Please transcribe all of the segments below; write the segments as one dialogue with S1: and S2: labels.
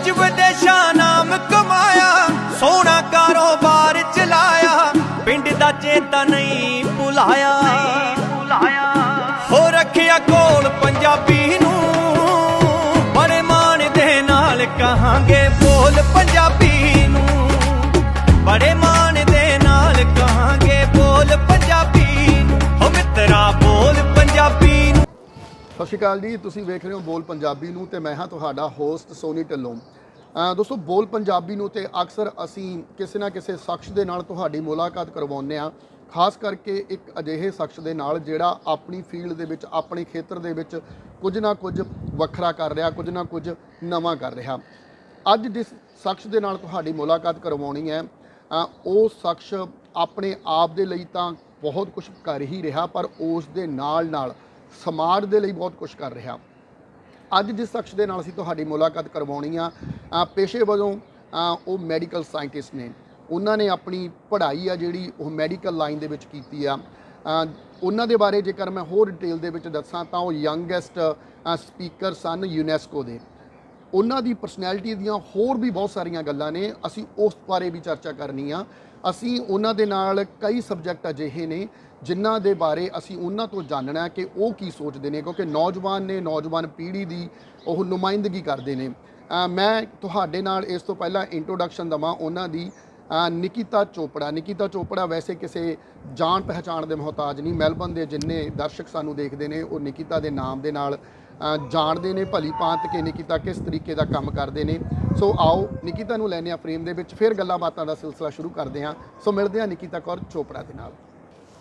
S1: देश विदेशा नाम कमाया, सोना कारोबार चलाया, पिंड दा चेता नहीं भुलाया। हो रखिया कोल पंजाबी नूं, बड़े मान दे नाल कहांगे बोल पंजाबी नूं, बड़े मान दे नाल कहांगे बोल पंजाबी नूं, हो मित्रा बोल पंजाबी नूं।
S2: ਸਤਿ ਸ਼੍ਰੀ ਅਕਾਲ ਜੀ, ਤੁਸੀਂ ਵੇਖ ਰਹੇ ਹੋ ਬੋਲ ਪੰਜਾਬੀ ਨੂੰ ਤੇ ਮੈਂ ਹਾਂ ਤੁਹਾਡਾ ਹੋਸਟ ਸੋਨੀ ਢਿੱਲੋਂ। ਦੋਸਤੋ, ਬੋਲ ਪੰਜਾਬੀ ਨੂੰ ਤੇ ਅਕਸਰ ਅਸੀਂ ਕਿਸੇ ਨਾ ਕਿਸੇ ਸ਼ਖਸ ਦੇ ਨਾਲ ਤੁਹਾਡੀ ਮੁਲਾਕਾਤ ਕਰਵਾਉਂਦੇ ਹਾਂ, ਖਾਸ ਕਰਕੇ ਇੱਕ ਅਜਿਹੇ ਸ਼ਖਸ ਦੇ ਨਾਲ ਜਿਹੜਾ ਆਪਣੀ ਫੀਲਡ ਦੇ ਵਿੱਚ, ਆਪਣੇ ਖੇਤਰ ਦੇ ਵਿੱਚ ਕੁਝ ਨਾ ਕੁਝ ਵੱਖਰਾ ਕਰ ਰਿਹਾ, ਕੁਝ ਨਾ ਕੁਝ ਨਵਾਂ ਕਰ ਰਿਹਾ। ਅੱਜ ਜਿਸ ਸ਼ਖਸ ਦੇ ਨਾਲ ਤੁਹਾਡੀ ਮੁਲਾਕਾਤ ਕਰਵਾਉਣੀ ਹੈ, ਉਹ ਸ਼ਖਸ ਆਪਣੇ ਆਪ ਦੇ ਲਈ ਤਾਂ ਬਹੁਤ ਕੁਝ ਕਰ ਹੀ ਰਿਹਾ, ਪਰ ਉਸ ਦੇ ਨਾਲ ਸਮਾਜ ਦੇ ਲਈ ਬਹੁਤ ਕੁਝ ਕਰ ਰਿਹਾ। ਅੱਜ ਜਿਸ ਸ਼ਖਸ ਦੇ ਨਾਲ ਅਸੀਂ ਤੁਹਾਡੀ ਮੁਲਾਕਾਤ ਕਰਵਾਉਣੀ ਆ, ਪੇਸ਼ੇ ਵਜੋਂ ਉਹ ਮੈਡੀਕਲ ਸਾਇੰਟਿਸਟ ਨੇ। ਉਹਨਾਂ ਨੇ ਆਪਣੀ ਪੜ੍ਹਾਈ ਆ ਜਿਹੜੀ ਉਹ ਮੈਡੀਕਲ ਲਾਈਨ ਦੇ ਵਿੱਚ ਕੀਤੀ ਆ। ਉਹਨਾਂ ਦੇ ਬਾਰੇ ਜੇਕਰ ਮੈਂ ਹੋਰ ਡਿਟੇਲ ਦੇ ਵਿੱਚ ਦੱਸਾਂ ਤਾਂ ਉਹ ਯੰਗੈਸਟ ਸਪੀਕਰ ਸਨ ਯੂਨੈਸਕੋ ਦੇ। ਉਹਨਾਂ ਦੀ ਪਰਸਨੈਲਿਟੀ ਦੀਆਂ ਹੋਰ ਵੀ ਬਹੁਤ ਸਾਰੀਆਂ ਗੱਲਾਂ ਨੇ, ਅਸੀਂ ਉਸ ਬਾਰੇ ਵੀ ਚਰਚਾ ਕਰਨੀ ਆ। ਅਸੀਂ ਉਹਨਾਂ ਦੇ ਨਾਲ ਕਈ ਸਬਜੈਕਟ ਅਜਿਹੇ ਨੇ ਜਿਨ੍ਹਾਂ ਦੇ ਬਾਰੇ ਅਸੀਂ ਉਹਨਾਂ ਤੋਂ ਜਾਣਨਾ ਕਿ ਉਹ ਕੀ ਸੋਚਦੇ ਨੇ, ਕਿਉਂਕਿ ਨੌਜਵਾਨ ਨੇ, ਨੌਜਵਾਨ ਪੀੜ੍ਹੀ ਦੀ ਉਹ ਨੁਮਾਇੰਦਗੀ ਕਰਦੇ ਨੇ। ਮੈਂ ਤੁਹਾਡੇ ਨਾਲ ਇਸ ਤੋਂ ਪਹਿਲਾਂ ਇੰਟਰੋਡਕਸ਼ਨ ਦੇਵਾਂ ਉਹਨਾਂ ਦੀ। ਨਿਕਿਤਾ ਚੋਪੜਾ ਵੈਸੇ ਕਿਸੇ ਜਾਣ ਪਹਿਚਾਣ ਦੇ ਮੁਹਤਾਜ ਨਹੀਂ। ਮੈਲਬਨ ਦੇ ਜਿੰਨੇ ਦਰਸ਼ਕ ਸਾਨੂੰ ਦੇਖਦੇ ਨੇ ਉਹ ਨਿਕਿਤਾ ਦੇ ਨਾਮ ਦੇ ਨਾਲ ਜਾਣਦੇ ਨੇ ਭਲੀ ਭਾਂਤ ਕਿ ਨਿਕਿਤਾ ਕਿਸ ਤਰੀਕੇ ਦਾ ਕੰਮ ਕਰਦੇ ਨੇ। ਸੋ ਆਓ ਨਿਕਿਤਾ ਨੂੰ ਲੈਂਦੇ ਹਾਂ ਫਰੇਮ ਦੇ ਵਿੱਚ, ਫਿਰ ਗੱਲਾਂ ਬਾਤਾਂ ਦਾ ਸਿਲਸਿਲਾ ਸ਼ੁਰੂ ਕਰਦੇ ਹਾਂ। ਸੋ ਮਿਲਦੇ ਹਾਂ ਨਿਕਿਤਾ ਕੌਰ ਚੋਪੜਾ ਦੇ ਨਾਲ।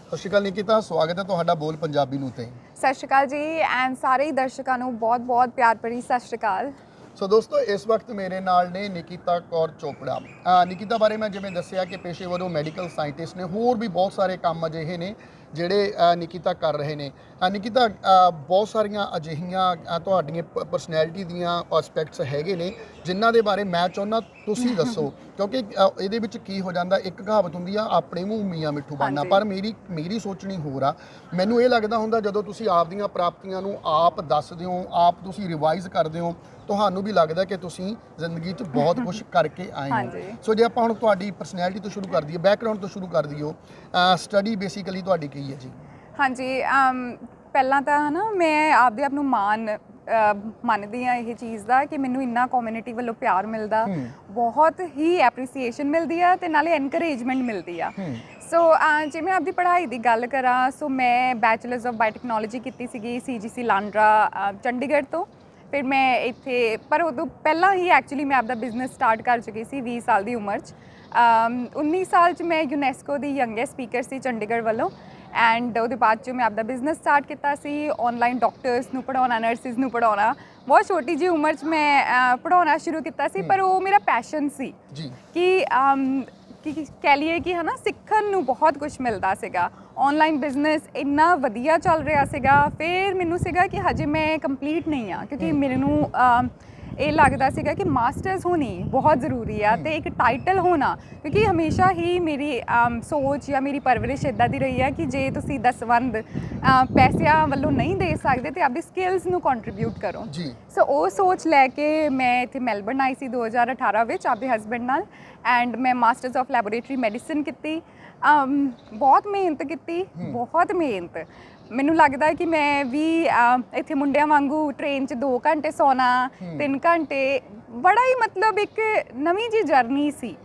S2: ਸਤਿ ਸ਼੍ਰੀ ਅਕਾਲ ਨਿਕਿਤਾ, ਸਵਾਗਤ ਹੈ ਤੁਹਾਡਾ ਬੋਲ ਪੰਜਾਬੀ ਨੂੰ ਤੇ।
S3: ਸਤਿ ਸ਼੍ਰੀ ਅਕਾਲ ਜੀ, ਐਂਡ ਸਾਰੇ ਦਰਸ਼ਕਾਂ ਨੂੰ ਬਹੁਤ ਪਿਆਰ ਭਰੀ ਸਤਿ ਸ਼੍ਰੀ ਅਕਾਲ।
S2: ਸੋ ਦੋਸਤੋ, ਇਸ ਵਕਤ ਮੇਰੇ ਨਾਲ ਨੇ ਨਿਕਿਤਾ ਕੌਰ ਚੋਪੜਾ। ਨਿਕਿਤਾ ਬਾਰੇ ਮੈਂ ਜਿਵੇਂ ਦੱਸਿਆ ਕਿ ਪੇਸ਼ੇ ਵਜੋਂ ਮੈਡੀਕਲ ਸਾਇੰਟਿਸਟ ਨੇ, ਹੋਰ ਵੀ ਬਹੁਤ ਸਾਰੇ ਕੰਮ ਅਜਿਹੇ ਨੇ ਜਿਹੜੇ ਨਿਕਿਤਾ ਕਰ ਰਹੇ ਨੇ। ਨਿਕਿਤਾ, ਬਹੁਤ ਸਾਰੀਆਂ ਅਜਿਹੀਆਂ ਤੁਹਾਡੀਆਂ ਪਰਸਨੈਲਿਟੀ ਦੀਆਂ ਐਸਪੈਕਟਸ ਹੈਗੇ ਨੇ ਜਿਨ੍ਹਾਂ ਦੇ ਬਾਰੇ ਮੈਂ ਚਾਹੁੰਦਾ ਤੁਸੀਂ ਦੱਸੋ, ਕਿਉਂਕਿ ਇਹਦੇ ਵਿੱਚ ਕੀ ਹੋ ਜਾਂਦਾ, ਇੱਕ ਕਹਾਵਤ ਹੁੰਦੀ ਆ ਆਪਣੇ ਮੂੰਹ ਮੀਆਂ ਮਿੱਠੂ ਬਣਨਾ, ਪਰ ਮੇਰੀ ਸੋਚਣੀ ਹੋਰ ਆ। ਮੈਨੂੰ ਇਹ ਲੱਗਦਾ ਹੁੰਦਾ ਜਦੋਂ ਤੁਸੀਂ ਆਪ ਦੀਆਂ ਪ੍ਰਾਪਤੀਆਂ ਨੂੰ ਆਪ ਦੱਸਦੇ ਹੋ, ਆਪ ਤੁਸੀਂ ਰਿਵਾਈਜ਼ ਕਰਦੇ ਹੋ, ਤੁਹਾਨੂੰ ਵੀ ਲੱਗਦਾ ਕਿ ਤੁਸੀਂ ਜ਼ਿੰਦਗੀ 'ਚ ਬਹੁਤ ਕੁਝ ਕਰਕੇ ਆਏ ਹੋ। ਸੋ ਜੇ ਆਪਾਂ ਹੁਣ ਤੁਹਾਡੀ ਪਰਸਨੈਲਿਟੀ ਤੋਂ ਸ਼ੁਰੂ ਕਰ ਦਈਏ, ਬੈਕਗਰਾਊਂਡ ਤੋਂ ਸ਼ੁਰੂ ਕਰ ਦਈਏ, ਸਟੱਡੀ ਬੇਸਿਕਲੀ ਤੁਹਾਡੀ ਕੀ ਹੈ ਜੀ?
S3: ਹਾਂਜੀ, ਪਹਿਲਾਂ ਤਾਂ ਨਾ ਮੈਂ ਆਪਦੇ ਆਪ ਨੂੰ ਮੰਨਦੀ ਹਾਂ ਇਹ ਚੀਜ਼ ਦਾ ਕਿ ਮੈਨੂੰ ਇੰਨਾ ਕਮਿਊਨਿਟੀ ਵੱਲੋਂ ਪਿਆਰ ਮਿਲਦਾ, ਬਹੁਤ ਹੀ ਐਪਰੀਸੀਏਸ਼ਨ ਮਿਲਦੀ ਆ ਤੇ ਨਾਲੇ ਐਨਕਰੇਜਮੈਂਟ ਮਿਲਦੀ ਆ। ਸੋ ਜੇ ਮੈਂ ਆਪਦੀ ਪੜ੍ਹਾਈ ਦੀ ਗੱਲ ਕਰਾਂ, ਸੋ ਮੈਂ ਬੈਚਲਰਸ ਆਫ ਬਾਇਓਟੈਕਨੋਲੋਜੀ ਕੀਤੀ ਸੀਗੀ CGC ਲਾਂਡਰਾ ਚੰਡੀਗੜ੍ਹ ਤੋਂ। ਫਿਰ ਮੈਂ ਇੱਥੇ, ਪਰ ਉਦੋਂ ਪਹਿਲਾਂ ਹੀ ਐਕਚੁਅਲੀ ਮੈਂ ਆਪਦਾ ਬਿਜ਼ਨਸ ਸਟਾਰਟ ਕਰ ਚੁੱਕੀ ਸੀ 20 ਸਾਲ ਦੀ ਉਮਰ 'ਚ। 19 ਸਾਲ 'ਚ ਮੈਂ ਯੂਨੈਸਕੋ ਦੀ ਯੰਗੈਸਟ ਸਪੀਕਰ ਸੀ ਚੰਡੀਗੜ੍ਹ ਵੱਲੋਂ, ਐਂਡ ਉਹਦੇ ਬਾਅਦ 'ਚੋਂ ਮੈਂ ਆਪਦਾ ਬਿਜ਼ਨਸ ਸਟਾਰਟ ਕੀਤਾ ਸੀ, ਔਨਲਾਈਨ ਡਾਕਟਰਸ ਨੂੰ ਪੜ੍ਹਾਉਣਾ, ਨਰਸਿਸ ਨੂੰ ਪੜ੍ਹਾਉਣਾ। ਬਹੁਤ ਛੋਟੀ ਜਿਹੀ ਉਮਰ 'ਚ ਮੈਂ ਪੜ੍ਹਾਉਣਾ ਸ਼ੁਰੂ ਕੀਤਾ ਸੀ, ਪਰ ਉਹ ਮੇਰਾ ਪੈਸ਼ਨ ਸੀ ਕਿ ਕਹਿ ਲਈਏ ਕਿ ਹੈ ਨਾ, ਸਿੱਖਣ ਨੂੰ ਬਹੁਤ ਕੁਝ ਮਿਲਦਾ ਸੀਗਾ। ਔਨਲਾਈਨ ਬਿਜ਼ਨਸ ਇੰਨਾ ਵਧੀਆ ਚੱਲ ਰਿਹਾ ਸੀਗਾ। ਫਿਰ ਮੈਨੂੰ ਸੀਗਾ ਕਿ ਹਜੇ ਮੈਂ ਕੰਪਲੀਟ ਨਹੀਂ ਆ, ਕਿਉਂਕਿ ਮੈਨੂੰ ਇਹ ਲੱਗਦਾ ਸੀਗਾ ਕਿ ਮਾਸਟਰਸ ਹੋਣੀ ਬਹੁਤ ਜ਼ਰੂਰੀ ਆ ਤੇ ਇੱਕ ਟਾਈਟਲ ਹੋਣਾ, ਕਿਉਂਕਿ ਹਮੇਸ਼ਾ ਹੀ ਮੇਰੀ ਸੋਚ ਜਾਂ ਮੇਰੀ ਪਰਵਰਿਸ਼ ਇੱਦਾਂ ਦੀ ਰਹੀ ਹੈ ਕਿ ਜੇ ਤੁਸੀਂ ਦਸਵੰਧ ਪੈਸਿਆਂ ਵੱਲੋਂ ਨਹੀਂ ਦੇ ਸਕਦੇ ਤੇ ਆਪਣੀ ਸਕਿੱਲਸ ਨੂੰ ਕੰਟਰੀਬਿਊਟ ਕਰੋ। ਸੋ ਉਹ ਸੋਚ ਲੈ ਕੇ ਮੈਂ ਇੱਥੇ ਮੈਲਬਰਨ ਆਈ ਸੀ 2018 ਵਿੱਚ ਆਪਣੇ ਹਸਬੈਂਡ ਨਾਲ, ਐਂਡ ਮੈਂ ਮਾਸਟਰਸ ਆਫ ਲੈਬੋਰੇਟਰੀ ਮੈਡੀਸਨ ਕੀਤੀ। ਬਹੁਤ ਮਿਹਨਤ ਕੀਤੀ, ਬਹੁਤ ਮਿਹਨਤ। ਮੈਨੂੰ ਲੱਗਦਾ ਕਿ ਮੈਂ ਵੀ ਇੱਥੇ ਮੁੰਡਿਆਂ ਵਾਂਗੂ ਟ੍ਰੇਨ 'ਚ 2 ਘੰਟੇ ਸੌਣਾ, 3 ਘੰਟੇ, ਬੜਾ ਹੀ ਮਤਲਬ ਇੱਕ ਨਵੀਂ ਜਿਹੀ ਜਰਨੀ ਸੀ।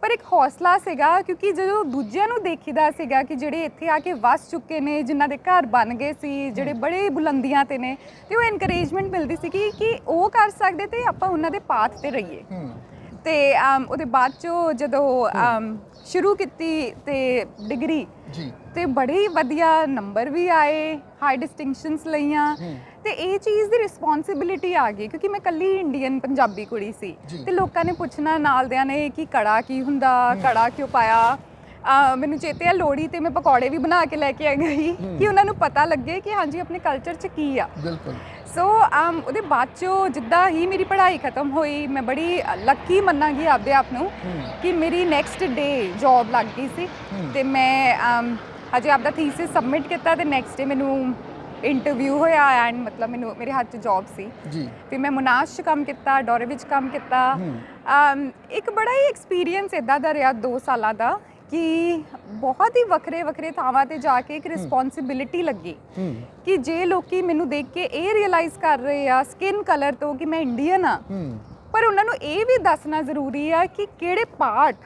S3: ਪਰ ਇੱਕ ਹੌਸਲਾ ਸੀਗਾ, ਕਿਉਂਕਿ ਜਦੋਂ ਦੂਜਿਆਂ ਨੂੰ ਦੇਖੀਦਾ ਸੀਗਾ ਕਿ ਜਿਹੜੇ ਇੱਥੇ ਆ ਕੇ ਵਸ ਚੁੱਕੇ ਨੇ, ਜਿਨ੍ਹਾਂ ਦੇ ਘਰ ਬਣ ਗਏ ਸੀ, ਜਿਹੜੇ ਬੜੇ ਬੁਲੰਦੀਆਂ 'ਤੇ ਨੇ, ਤੇ ਉਹ ਐਨਕਰੇਜਮੈਂਟ ਮਿਲਦੀ ਸੀ ਕਿ ਉਹ ਕਰ ਸਕਦੇ ਤੇ ਆਪਾਂ ਉਹਨਾਂ ਦੇ ਪਾਥ 'ਤੇ ਰਹੀਏ। ਤੇ ਉਹਦੇ ਬਾਅਦ 'ਚੋਂ ਜਦੋਂ ਸ਼ੁਰੂ ਕੀਤੀ ਤੇ ਡਿਗਰੀ ਤੇ ਬੜੇ ਵਧੀਆ ਨੰਬਰ ਵੀ ਆਏ, ਹਾਈ ਡਿਸਟਿੰਕਸ਼ਨਸ ਲਈਆਂ, ਤੇ ਇਹ ਚੀਜ਼ ਦੀ ਰਿਸਪੌਂਸਿਬਿਲਿਟੀ ਆ ਗਈ ਕਿਉਂਕਿ ਮੈਂ ਇਕੱਲੀ ਇੰਡੀਅਨ ਪੰਜਾਬੀ ਕੁੜੀ ਸੀ ਤੇ ਲੋਕਾਂ ਨੇ ਪੁੱਛਣਾ ਨਾਲਦਿਆਂ ਨੇ ਕਿ ਕੜਾ ਕੀ ਹੁੰਦਾ, ਕੜਾ ਕਿਉਂ ਪਾਇਆ। ਮੈਨੂੰ ਚੇਤੇ ਆ ਲੋਹੜੀ ਤੇ ਮੈਂ ਪਕੌੜੇ ਵੀ ਬਣਾ ਕੇ ਲੈ ਕੇ ਆ ਗਈ ਕਿ ਉਹਨਾਂ ਨੂੰ ਪਤਾ ਲੱਗੇ ਕਿ ਹਾਂਜੀ ਆਪਣੇ ਕਲਚਰ 'ਚ ਕੀ ਆ। ਬਿਲਕੁਲ। ਸੋ ਉਹਦੇ ਬਾਅਦ 'ਚੋਂ ਜਿੱਦਾਂ ਹੀ ਮੇਰੀ ਪੜ੍ਹਾਈ ਖਤਮ ਹੋਈ, ਮੈਂ ਬੜੀ ਲੱਕੀ ਮੰਨਾਂਗੀ ਆਪਦੇ ਆਪ ਨੂੰ ਕਿ ਮੇਰੀ ਨੈਕਸਟ ਡੇ ਜੌਬ ਲੱਗ ਗਈ ਸੀ ਤੇ ਮੈਂ ਹਜੇ ਆਪਦਾ ਥੀਸਿਸ ਸਬਮਿਟ ਕੀਤਾ ਤੇ ਨੈਕਸਟ ਡੇ ਮੈਨੂੰ ਇੰਟਰਵਿਊ ਹੋਇਆ ਐਂਡ ਮਤਲਬ ਮੈਨੂੰ ਮੇਰੇ ਹੱਥ 'ਚ ਜੌਬ ਸੀ
S2: ਜੀ
S3: ਫਿਰ ਮੈਂ ਮੁਨਾਸ਼ 'ਚ ਕੰਮ ਕੀਤਾ, ਡੋਰੇ ਵਿੱਚ ਕੰਮ ਕੀਤਾ। ਇੱਕ ਬੜਾ ਹੀ ਐਕਸਪੀਰੀਅੰਸ ਇਦਾਂ ਦਾ ਰਿਹਾ 2 ਸਾਲਾਂ ਦਾ ਕਿ ਬਹੁਤ ਹੀ ਵੱਖਰੇ ਵੱਖਰੇ ਥਾਵਾਂ ਤੇ ਜਾ ਕੇ ਇੱਕ ਰਿਸਪੌਂਸਿਬਿਲਿਟੀ ਲੱਗੀ ਕਿ ਜੇ ਲੋਕੀ ਮੈਨੂੰ ਦੇਖ ਕੇ ਇਹ ਰਿਅਲਾਈਜ਼ ਕਰ ਰਹੇ ਆ ਸਕਿਨ ਕਲਰ ਤੋਂ ਕਿ ਮੈਂ ਇੰਡੀਅਨ ਆ, ਪਰ ਉਹਨਾਂ ਨੂੰ ਇਹ ਵੀ ਦੱਸਣਾ ਜ਼ਰੂਰੀ ਆ ਕਿ ਕਿਹੜੇ part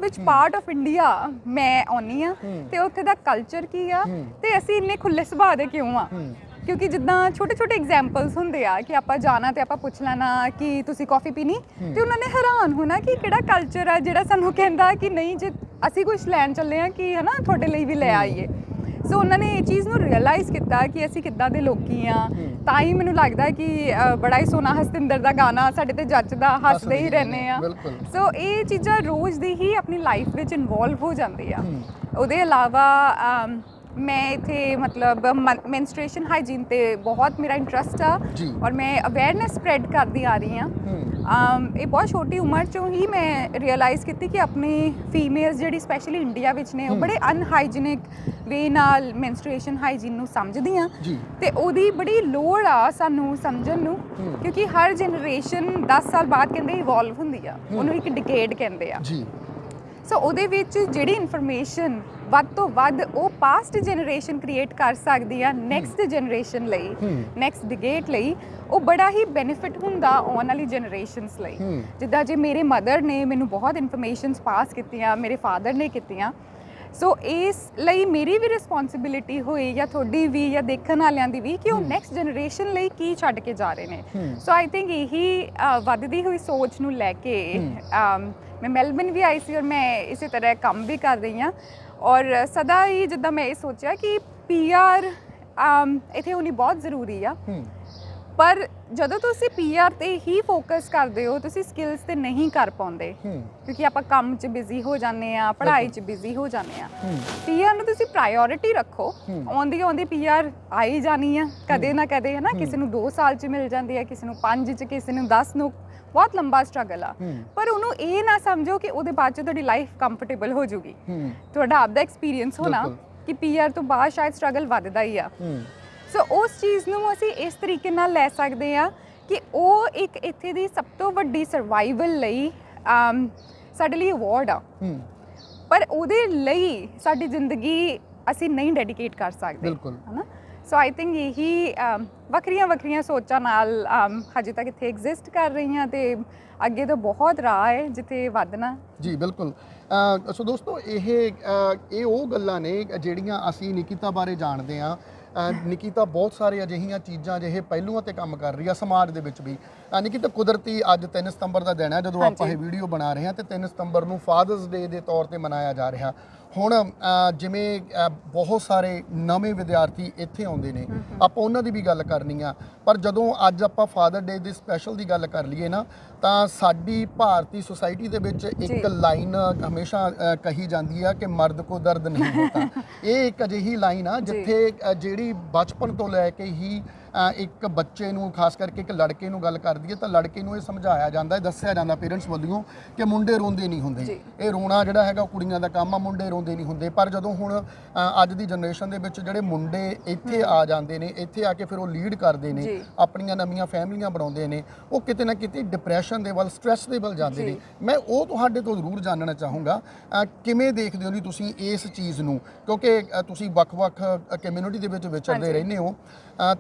S3: which part of India ਮੈਂ ਆਉਣੀ ਆ ਤੇ ਉੱਥੇ ਦਾ ਕਲਚਰ ਕੀ ਆ ਤੇ ਅਸੀਂ ਇੰਨੇ ਖੁੱਲੇ ਸੁਭਾਅ ਦੇ ਕਿਉਂ ਆ। ਕਿਉਂਕਿ ਜਿੱਦਾਂ ਛੋਟੇ ਛੋਟੇ ਐਗਜ਼ਾਮਪਲਸ ਹੁੰਦੇ ਆ ਕਿ ਆਪਾਂ ਜਾਣਾ ਤੇ ਆਪਾਂ ਪੁੱਛ ਲੈਣਾ ਕਿ ਤੁਸੀਂ ਕਾਫੀ ਪੀਣੀ, ਤੇ ਉਹਨਾਂ ਨੇ ਹੈਰਾਨ ਹੋਣਾ ਕਿ ਕਿਹੜਾ ਕਲਚਰ ਆ ਜਿਹੜਾ ਸਾਨੂੰ ਕਹਿੰਦਾ ਕਿ ਨਹੀਂ ਜੇ ਅਸੀਂ ਕੁਝ ਲੈਣ ਚੱਲੇ ਆ ਕਿ ਹਨਾ ਤੁਹਾਡੇ ਲਈ ਵੀ ਲੈ ਆਈਏ। ਸੋ ਉਹਨਾਂ ਨੇ ਇਹ ਚੀਜ਼ ਨੂੰ ਰਿਅਲਾਈਜ਼ ਕੀਤਾ ਕਿ ਅਸੀਂ ਕਿੱਦਾਂ ਦੇ ਲੋਕੀ ਆ। ਤਾਂ ਹੀ ਮੈਨੂੰ ਲੱਗਦਾ ਕਿ ਬੜਾ ਹੀ ਸੋਹਣਾ ਹਸਤਿੰਦਰ ਦਾ ਗਾਣਾ ਸਾਡੇ ਤੇ ਜੱਚਦਾ, ਹੱਸਦੇ ਹੀ ਰਹਿੰਦੇ ਆ। ਸੋ ਇਹ ਚੀਜ਼ਾਂ ਰੋਜ਼ ਦੀ ਹੀ ਆਪਣੀ ਲਾਈਫ ਵਿੱਚ ਇਨਵੋਲਵ ਹੋ ਜਾਂਦੀ ਆ। ਉਹਦੇ ਇਲਾਵਾ ਮੈਂ ਇੱਥੇ ਮਤਲਬ ਮੈਨਸਟ੍ਰੇਸ਼ਨ ਹਾਈਜੀਨ ਤੇ ਬਹੁਤ ਮੇਰਾ ਇੰਟਰਸਟ ਆ ਔਰ ਮੈਂ ਅਵੇਅਰਨੈਸ ਸਪਰੈਡ ਕਰਦੀ ਆ ਰਹੀ ਹਾਂ। ਇਹ ਬਹੁਤ ਛੋਟੀ ਉਮਰ ਚੋਂ ਹੀ ਮੈਂ ਰਿਅਲਾਈਜ਼ ਕੀਤੀ ਕਿ ਆਪਣੀ ਫੀਮੇਲਸ ਜਿਹੜੀ ਸਪੈਸ਼ਲੀ ਇੰਡੀਆ ਵਿੱਚ ਨੇ ਉਹ ਬੜੇ ਅਨਹਾਈਜੀਨਿਕ ਵੇ ਨਾਲ ਮੈਨਸਟ੍ਰੇਸ਼ਨ ਹਾਈਜੀਨ ਨੂੰ ਸਮਝਦੀਆਂ ਤੇ ਉਹਦੀ ਬੜੀ ਲੋੜ ਆ ਸਾਨੂੰ ਸਮਝਣ ਨੂੰ, ਕਿਉਂਕਿ ਹਰ ਜਨਰੇਸ਼ਨ 10 ਸਾਲ ਬਾਅਦ ਕਹਿੰਦੇ ਇਵੋਲਵ ਹੁੰਦੀ ਆ, ਉਹਨੂੰ ਇੱਕ ਡਿਕੇਡ ਕਹਿੰਦੇ ਆ। ਸੋ ਉਹਦੇ ਵਿੱਚ ਜਿਹੜੀ ਇਨਫੋਰਮੇਸ਼ਨ ਵੱਧ ਤੋਂ ਵੱਧ ਉਹ ਪਾਸਟ ਜਨਰੇਸ਼ਨ ਕ੍ਰੀਏਟ ਕਰ ਸਕਦੀ ਆ ਨੈਕਸਟ ਜਨਰੇਸ਼ਨ ਲਈ, ਨੈਕਸਟ ਡਿਕੇਡ ਲਈ, ਉਹ ਬੜਾ ਹੀ ਬੈਨੀਫਿਟ ਹੁੰਦਾ ਆਉਣ ਵਾਲੀ ਜਨਰੇਸ਼ਨਸ ਲਈ। ਜਿੱਦਾਂ ਜੇ ਮੇਰੇ ਮਦਰ ਨੇ ਮੈਨੂੰ ਬਹੁਤ ਇਨਫੋਰਮੇਸ਼ਨਸ ਪਾਸ ਕੀਤੀਆਂ, ਮੇਰੇ ਫਾਦਰ ਨੇ ਕੀਤੀਆਂ, ਸੋ ਇਸ ਲਈ ਮੇਰੀ ਵੀ ਰਿਸਪੌਂਸਿਬਿਲਿਟੀ ਹੋਈ ਜਾਂ ਤੁਹਾਡੀ ਵੀ ਜਾਂ ਦੇਖਣ ਵਾਲਿਆਂ ਦੀ ਵੀ ਕਿ ਉਹ ਨੈਕਸਟ ਜਨਰੇਸ਼ਨ ਲਈ ਕੀ ਛੱਡ ਕੇ ਜਾ ਰਹੇ ਨੇ। ਸੋ ਆਈ ਥਿੰਕ ਇਹੀ ਵੱਧਦੀ ਹੋਈ ਸੋਚ ਨੂੰ ਲੈ ਕੇ ਮੈਂ ਮੈਲਬਨ ਵੀ ਆਈ ਸੀ ਔਰ ਮੈਂ ਇਸੇ ਤਰ੍ਹਾਂ ਕੰਮ ਵੀ ਕਰ ਰਹੀ ਹਾਂ। ਔਰ ਸਦਾ ਹੀ ਜਿੱਦਾਂ ਮੈਂ ਇਹ ਸੋਚਿਆ ਕਿ PR ਇੱਥੇ ਹੋਣੀ ਬਹੁਤ ਜ਼ਰੂਰੀ ਆ, ਪਰ ਜਦੋਂ ਤੁਸੀਂ PR ਤੇ ਹੀ ਫੋਕਸ ਕਰਦੇ ਹੋ ਤੁਸੀਂ ਸਕਿੱਲਸ ਤੇ ਨਹੀਂ ਕਰ ਪਾਉਂਦੇ, ਕਿਉਂਕਿ ਆਪਾਂ ਕੰਮ 'ਚ ਬਿਜ਼ੀ ਹੋ ਜਾਂਦੇ ਆ, ਪੜ੍ਹਾਈ 'ਚ ਬਿਜ਼ੀ ਹੋ ਜਾਂਦੇ ਆ। PR ਨੂੰ ਤੁਸੀਂ ਪ੍ਰਾਇੋਰਿਟੀ ਰੱਖੋ, ਆਉਂਦੀ PR ਆ ਹੀ ਜਾਣੀ ਆ ਕਦੇ ਨਾ ਕਦੇ, ਹੈ ਨਾ। ਕਿਸੇ ਨੂੰ 2 ਸਾਲ 'ਚ ਮਿਲ ਜਾਂਦੀ ਆ, ਕਿਸੇ ਨੂੰ 5 'ਚ, ਕਿਸੇ ਨੂੰ 10 ਨੂੰ। ਬਹੁਤ ਲੰਬਾ ਸਟਰਗਲ ਆ, ਪਰ ਉਹਨੂੰ ਇਹ ਨਾ ਸਮਝੋ ਕਿ ਉਹਦੇ ਬਾਅਦ 'ਚ ਤੁਹਾਡੀ ਲਾਈਫ ਕੰਫਰਟੇਬਲ ਹੋ ਜੂਗੀ। ਤੁਹਾਡਾ ਆਪਦਾ ਐਕਸਪੀਰੀਅੰਸ ਹੋਣਾ ਕਿ PR ਤੋਂ ਬਾਅਦ ਸ਼ਾਇਦ ਸਟਰਗਲ ਵੱਧਦਾ ਹੀ ਆ। ਸੋ ਉਸ ਚੀਜ਼ ਨੂੰ ਅਸੀਂ ਇਸ ਤਰੀਕੇ ਨਾਲ ਲੈ ਸਕਦੇ ਆ ਕਿ ਉਹ ਇੱਕ ਇੱਥੇ ਦੀ ਸਭ ਤੋਂ ਵੱਡੀ ਸਰਵਾਈਵਲ ਲਈ ਸਾਡੇ ਲਈ ਅਵਾਰਡ ਆ, ਪਰ ਉਹਦੇ ਲਈ ਸਾਡੀ ਜ਼ਿੰਦਗੀ ਅਸੀਂ ਨਹੀਂ ਡੈਡੀਕੇਟ ਕਰ ਸਕਦੇ, ਹੈ ਨਾ। ਸੋ ਆਈ ਥਿੰਕ ਇਹੀ ਵੱਖਰੀਆਂ ਸੋਚਾਂ ਨਾਲ ਹਜੇ ਤੱਕ ਇੱਥੇ ਐਗਜ਼ਿਸਟ ਕਰ ਰਹੀਆਂ ਤੇ ਅੱਗੇ ਤਾਂ ਬਹੁਤ ਰਾਹ ਹੈ ਜਿੱਥੇ ਵਧਣਾ। ਜੀ
S2: ਬਿਲਕੁਲ। ਸੋ ਦੋਸਤੋ ਇਹ ਉਹ ਗੱਲਾਂ ਨੇ ਜਿਹੜੀਆਂ ਅਸੀਂ ਨਿਕਿਤਾ ਬਾਰੇ ਜਾਣਦੇ ਹਾਂ। ਨਿਕਿਤਾ ਬਹੁਤ ਸਾਰੇ ਅਜਿਹੀਆਂ ਚੀਜ਼ਾਂ, ਅਜਿਹੇ ਪਹਿਲੂਆਂ ਤੇ ਕੰਮ ਕਰ ਰਹੀ ਆ ਸਮਾਜ ਦੇ ਵਿੱਚ ਵੀ। ਨਿਕਿਤਾ, ਕੁਦਰਤੀ ਅੱਜ 3 ਸਤੰਬਰ ਦਾ ਦਿਨ ਹੈ ਜਦੋਂ ਆਪਾਂ ਇਹ ਵੀਡੀਓ ਬਣਾ ਰਹੇ ਹਾਂ ਤੇ 3 ਸਤੰਬਰ ਨੂੰ ਫਾਦਰਸ ਡੇ ਦੇ ਤੌਰ ਤੇ ਮਨਾਇਆ ਜਾ ਰਿਹਾ। ਹੁਣ ਜਿਵੇਂ ਬਹੁਤ ਸਾਰੇ ਨਵੇਂ ਵਿਦਿਆਰਥੀ ਇੱਥੇ ਆਉਂਦੇ ਨੇ, ਆਪਾਂ ਉਹਨਾਂ ਦੀ ਵੀ ਗੱਲ ਕਰਨੀ ਆ, ਪਰ ਜਦੋਂ ਅੱਜ ਆਪਾਂ ਫਾਦਰ ਡੇ ਦੀ ਸਪੈਸ਼ਲ ਦੀ ਗੱਲ ਕਰ ਲਈਏ ਨਾ, ਤਾਂ ਸਾਡੀ ਭਾਰਤੀ ਸੁਸਾਇਟੀ ਦੇ ਵਿੱਚ ਇੱਕ ਲਾਈਨ ਹਮੇਸ਼ਾ ਕਹੀ ਜਾਂਦੀ ਆ ਕਿ ਮਰਦ ਕੋ ਦਰਦ ਨਹੀਂ ਹੁੰਦਾ। ਇਹ ਇੱਕ ਅਜਿਹੀ ਲਾਈਨ ਆ ਜਿੱਥੇ ਜਿਹੜੀ ਬਚਪਨ ਤੋਂ ਲੈ ਕੇ ਹੀ ਇੱਕ ਬੱਚੇ ਨੂੰ, ਖਾਸ ਕਰਕੇ ਇੱਕ ਲੜਕੇ ਨੂੰ ਗੱਲ ਕਰਦੀ ਹੈ ਤਾਂ ਲੜਕੇ ਨੂੰ ਇਹ ਸਮਝਾਇਆ ਜਾਂਦਾ ਹੈ, ਦੱਸਿਆ ਜਾਂਦਾ ਪੇਰੈਂਟਸ ਵੱਲੋਂ ਕਿ ਮੁੰਡੇ ਰੋਂਦੇ ਨਹੀਂ ਹੁੰਦੇ, ਇਹ ਰੋਣਾ ਜਿਹੜਾ ਹੈਗਾ ਕੁੜੀਆਂ ਦਾ ਕੰਮ ਆ, ਮੁੰਡੇ ਰੋਂਦੇ ਨਹੀਂ ਹੁੰਦੇ। ਪਰ ਜਦੋਂ ਹੁਣ ਅੱਜ ਦੀ ਜਨਰੇਸ਼ਨ ਦੇ ਵਿੱਚ ਜਿਹੜੇ ਮੁੰਡੇ ਇੱਥੇ ਆ ਜਾਂਦੇ ਨੇ, ਇੱਥੇ ਆ ਕੇ ਫਿਰ ਉਹ ਲੀਡ ਕਰਦੇ ਨੇ, ਆਪਣੀਆਂ ਨਵੀਆਂ ਫੈਮਲੀਆਂ ਬਣਾਉਂਦੇ ਨੇ, ਉਹ ਕਿਤੇ ਨਾ ਕਿਤੇ ਡਿਪਰੈਸ਼ਨ ਦੇ ਵੱਲ, ਸਟ੍ਰੈਸ ਦੇ ਵੱਲ ਜਾਂਦੇ ਨੇ। ਮੈਂ ਉਹ ਤੁਹਾਡੇ ਤੋਂ ਜ਼ਰੂਰ ਜਾਣਨਾ ਚਾਹੂੰਗਾ, ਕਿਵੇਂ ਦੇਖਦੇ ਹੋ ਜੀ ਤੁਸੀਂ ਇਸ ਚੀਜ਼ ਨੂੰ, ਕਿਉਂਕਿ ਤੁਸੀਂ ਵੱਖ-ਵੱਖ ਕਮਿਊਨਿਟੀ ਦੇ ਵਿੱਚ ਵਿਚਰਦੇ ਰਹਿੰਦੇ ਹੋ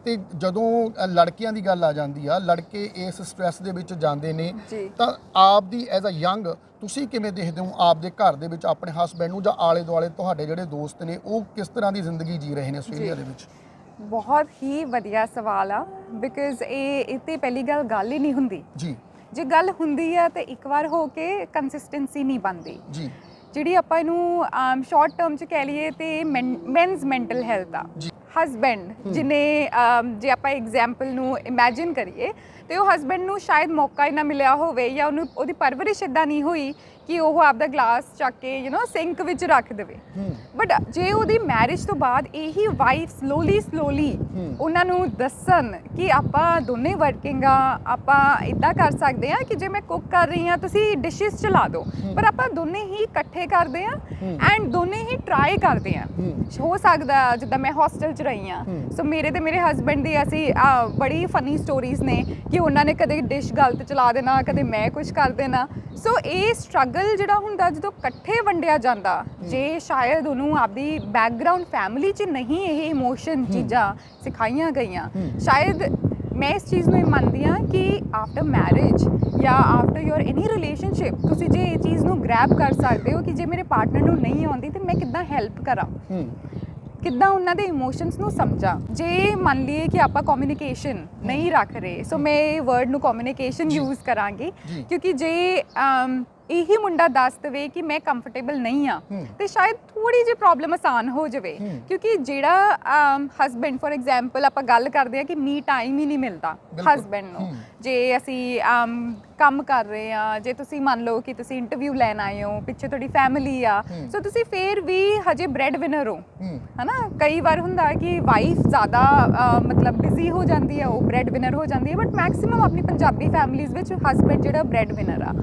S2: ਤੇ ਜਦੋਂ ਲੜਕੀਆਂ ਦੀ ਗੱਲ ਆ ਜਾਂਦੀ ਆ, ਲੜਕੇ ਇਸ ਸਟ੍ਰੈਸ ਦੇ ਵਿੱਚ ਜਾਂਦੇ ਨੇ, ਤਾਂ ਆਪ ਦੀ ਐਜ਼ ਅ ਯੰਗ ਤੁਸੀਂ ਕਿਵੇਂ ਦੇਖਦੇ ਹੋ ਆਪ ਦੇ ਘਰ ਦੇ ਵਿੱਚ ਆਪਣੇ ਹਸਬੈਂਡ ਨੂੰ, ਜਾਂ ਆਲੇ ਦੁਆਲੇ ਤੁਹਾਡੇ ਜਿਹੜੇ ਦੋਸਤ ਨੇ ਉਹ ਕਿਸ ਤਰ੍ਹਾਂ ਦੀ ਜ਼ਿੰਦਗੀ ਜੀ ਰਹੇ ਨੇ ਆਸਟ੍ਰੇਲੀਆ ਦੇ ਵਿੱਚ?
S3: ਬਹੁਤ ਹੀ ਵਧੀਆ ਸਵਾਲ ਆ, ਬਿਕਾਜ਼ ਇਹ ਤੇ ਪਹਿਲੀ ਗੱਲ ਹੀ ਨਹੀਂ ਹੁੰਦੀ ਜੀ। ਜੇ ਗੱਲ ਹੁੰਦੀ ਆ ਤੇ ਇੱਕ ਵਾਰ ਹੋ ਕੇ ਕੰਸਿਸਟੈਂਸੀ ਨਹੀਂ ਬਣਦੀ ਜੀ। ਜਿਹੜੀ ਆਪਾਂ ਇਹਨੂੰ ਸ਼ਾਰਟ ਟਰਮ 'ਚ ਕਹਿ ਲਈਏ ਤੇ ਮੈਨਸ ਮੈਂਟਲ ਹੈਲਥ ਆ। ਹਸਬੈਂਡ ਜਿਹਨੇ, ਜੇ ਆਪਾਂ ਐਗਜ਼ਾਮਪਲ ਨੂੰ ਇਮੇਜਿਨ ਕਰੀਏ ਤੇ ਉਹ ਹਸਬੈਂਡ ਨੂੰ ਸ਼ਾਇਦ ਮੌਕਾ ਹੀ ਨਾ ਮਿਲਿਆ ਹੋਵੇ ਜਾਂ ਉਹਨੂੰ ਉਹਦੀ ਪਰਵਰਿਸ਼ ਇਦਾਂ ਨਹੀਂ ਹੋਈ ਕਿ ਉਹ ਆਪਦਾ ਗਲਾਸ ਚੱਕ ਕੇ ਸਿੰਕ ਵਿੱਚ ਰੱਖ ਦੇਵੇ। ਬਟ ਜੇ ਉਹਦੀ ਮੈਰਿਜ ਤੋਂ ਬਾਅਦ ਇਹੀ ਵਾਈਫ ਸਲੋਲੀ ਉਹਨਾਂ ਨੂੰ ਦੱਸਣ ਕਿ ਆਪਾਂ ਦੋਨੇ ਵਰਕਿੰਗ ਆ, ਆਪਾਂ ਇਦਾਂ ਕਰ ਸਕਦੇ ਆ ਕਿ ਜੇ ਮੈਂ ਕੁੱਕ ਕਰ ਰਹੀ ਆ ਤੁਸੀਂ ਡਿਸ਼ਿਸ ਚਲਾ ਦਿਓ, ਪਰ ਆਪਾਂ ਦੋਨੇ ਹੀ ਇਕੱਠੇ ਕਰਦੇ ਆ ਐਂਡ ਦੋਨੇ ਹੀ ਟਰਾਈ ਕਰਦੇ ਆ। ਹੋ ਸਕਦਾ ਜਿੱਦਾਂ ਮੈਂ ਹੋਸਟਲ 'ਚ ਰਹੀ ਆ, ਸੋ ਮੇਰੇ ਤੇ ਮੇਰੇ ਹਸਬੈਂਡ ਦੀ ਅਸੀਂ ਬੜੀ ਫਨੀ ਸਟੋਰੀਜ਼ ਨੇ ਕਿ ਉਹਨਾਂ ਨੇ ਕਦੇ ਡਿਸ਼ ਗਲਤ ਚਲਾ ਦੇਣਾ, ਕਦੇ ਮੈਂ ਕੁਝ ਕਰ ਦੇਣਾ। ਸੋ ਇਹ ਸਟਰਗਲ ਜਿਹੜਾ ਹੁੰਦਾ ਜਦੋਂ ਇਕੱਠੇ ਵੰਡਿਆ ਜਾਂਦਾ, ਜੇ ਸ਼ਾਇਦ ਉਹਨੂੰ ਆਪਦੀ ਬੈਕਗ੍ਰਾਉਂਡ ਫੈਮਿਲੀ 'ਚ ਨਹੀਂ ਇਹ ਇਮੋਸ਼ਨ ਚੀਜ਼ਾਂ ਸਿਖਾਈਆਂ ਗਈਆਂ, ਸ਼ਾਇਦ ਮੈਂ ਇਸ ਚੀਜ਼ ਨੂੰ ਮੰਨਦੀ ਹਾਂ ਕਿ ਆਫਟਰ ਮੈਰਿਜ ਜਾਂ ਆਫਟਰ ਯੋਰ ਐਨੀ ਰਿਲੇਸ਼ਨਸ਼ਿਪ ਤੁਸੀਂ ਜੇ ਇਹ ਚੀਜ਼ ਨੂੰ ਗ੍ਰੈਬ ਕਰ ਸਕਦੇ ਹੋ ਕਿ ਜੇ ਮੇਰੇ ਪਾਰਟਨਰ ਨੂੰ ਨਹੀਂ ਆਉਂਦੀ ਤੇ ਮੈਂ ਕਿੱਦਾਂ ਹੈਲਪ ਕਰਾਂ, ਕਿੱਦਾਂ ਉਹਨਾਂ ਦੇ ਇਮੋਸ਼ਨਸ ਨੂੰ ਸਮਝਾਂ। ਜੇ ਮੰਨ ਲਈਏ ਕਿ ਆਪਾਂ ਕਮਿਊਨੀਕੇਸ਼ਨ ਨਹੀਂ ਰੱਖ ਰਹੇ, ਸੋ ਮੈਂ ਇਹ ਵਰਡ ਨੂੰ ਕਮਿਊਨੀਕੇਸ਼ਨ ਯੂਜ਼ ਕਰਾਂਗੀ ਕਿਉਂਕਿ ਜੇ ਇਹੀ ਮੁੰਡਾ ਦੱਸ ਦੇਵੇ ਕਿ ਮੈਂ ਕੰਫਰਟੇਬਲ ਨਹੀਂ ਆ ਤੇ ਸ਼ਾਇਦ ਥੋੜੀ ਜਿਹੀ ਪ੍ਰੋਬਲਮ ਆਸਾਨ ਹੋ ਜਾਵੇ, ਕਿਉਂਕਿ ਜਿਹੜਾ ਹਸਬੈਂਡ ਫੋਰ ਐਗਜ਼ਾਮਪਲ ਆਪਾਂ ਗੱਲ ਕਰਦੇ ਆ ਕਿ ਮੀ ਟਾਈਮ ਹੀ ਨਹੀਂ ਮਿਲਦਾ ਹਸਬੈਂਡ ਨੂੰ। ਜੇ ਅਸੀਂ ਕੰਮ ਕਰ ਰਹੇ ਆ, ਜੇ ਤੁਸੀਂ ਮੰਨ ਲਓ ਕਿ ਤੁਸੀਂ ਇੰਟਰਵਿਊ ਲੈਣ ਆਏ ਹੋ, ਪਿੱਛੇ ਤੁਹਾਡੀ ਫੈਮਿਲੀ ਆ, ਸੋ ਤੁਸੀਂ ਫੇਰ ਵੀ ਹਜੇ ਬ੍ਰੈਡ ਵਿਨਰ ਹੋ, ਹਨਾ। ਕਈ ਵਾਰ ਹੁੰਦਾ ਕਿ ਵਾਈਫ ਜ਼ਿਆਦਾ ਮਤਲਬ ਬਿਜ਼ੀ ਹੋ ਜਾਂਦੀ ਹੈ, ਉਹ ਬ੍ਰੈਡ ਵਿਨਰ ਹੋ ਜਾਂਦੀ ਹੈ, ਬਟ ਮੈਕਸਿਮਮ ਆਪਣੀ ਪੰਜਾਬੀ ਫੈਮਿਲੀਜ਼ ਵਿੱਚ ਹਸਬੈਂਡ ਜਿਹੜਾ ਬ੍ਰੈਡ ਵਿਨਰ ਆ।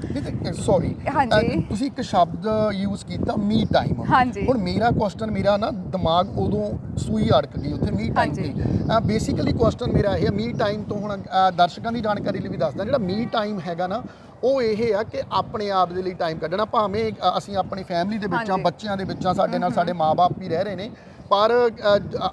S2: ਸੌਰੀ,
S3: ਹਾਂਜੀ,
S2: ਤੁਸੀਂ ਇੱਕ ਸ਼ਬਦ ਯੂਜ਼ ਕੀਤਾ ਮੀ ਟਾਈਮ।
S3: ਹਾਂਜੀ,
S2: ਹੁਣ ਮੇਰਾ ਕੁਐਸਚਨ, ਮੇਰਾ ਨਾ ਦਿਮਾਗ ਉਦੋਂ ਸੂਈ ਅੜਕ ਗਈ ਉੱਥੇ ਮੀ ਟਾਈਮ ਤੇ। ਬੇਸਿਕਲੀ ਕੁਐਸਚਨ ਮੇਰਾ ਇਹ ਹੈ, ਮੀ ਟਾਈਮ ਤੋਂ ਹੁਣ ਦਰਸ਼ਕਾਂ ਦੀ ਜਾਣਕਾਰੀ ਲਈ ਵੀ ਦੱਸਦਾ, ਜਿਹੜਾ ਮੀ ਟਾਈਮ ਹੈਗਾ ਨਾ ਉਹ ਇਹ ਆ ਕਿ ਆਪਣੇ ਆਪ ਦੇ ਲਈ ਟਾਈਮ ਕੱਢਣਾ। ਭਾਵੇਂ ਅਸੀਂ ਆਪਣੀ ਫੈਮਿਲੀ ਦੇ ਵਿੱਚ ਆ, ਬੱਚਿਆਂ ਦੇ ਵਿੱਚ ਆ, ਸਾਡੇ ਨਾਲ ਸਾਡੇ ਮਾਪੇ ਵੀ ਰਹਿ ਰਹੇ ਨੇ, ਪਰ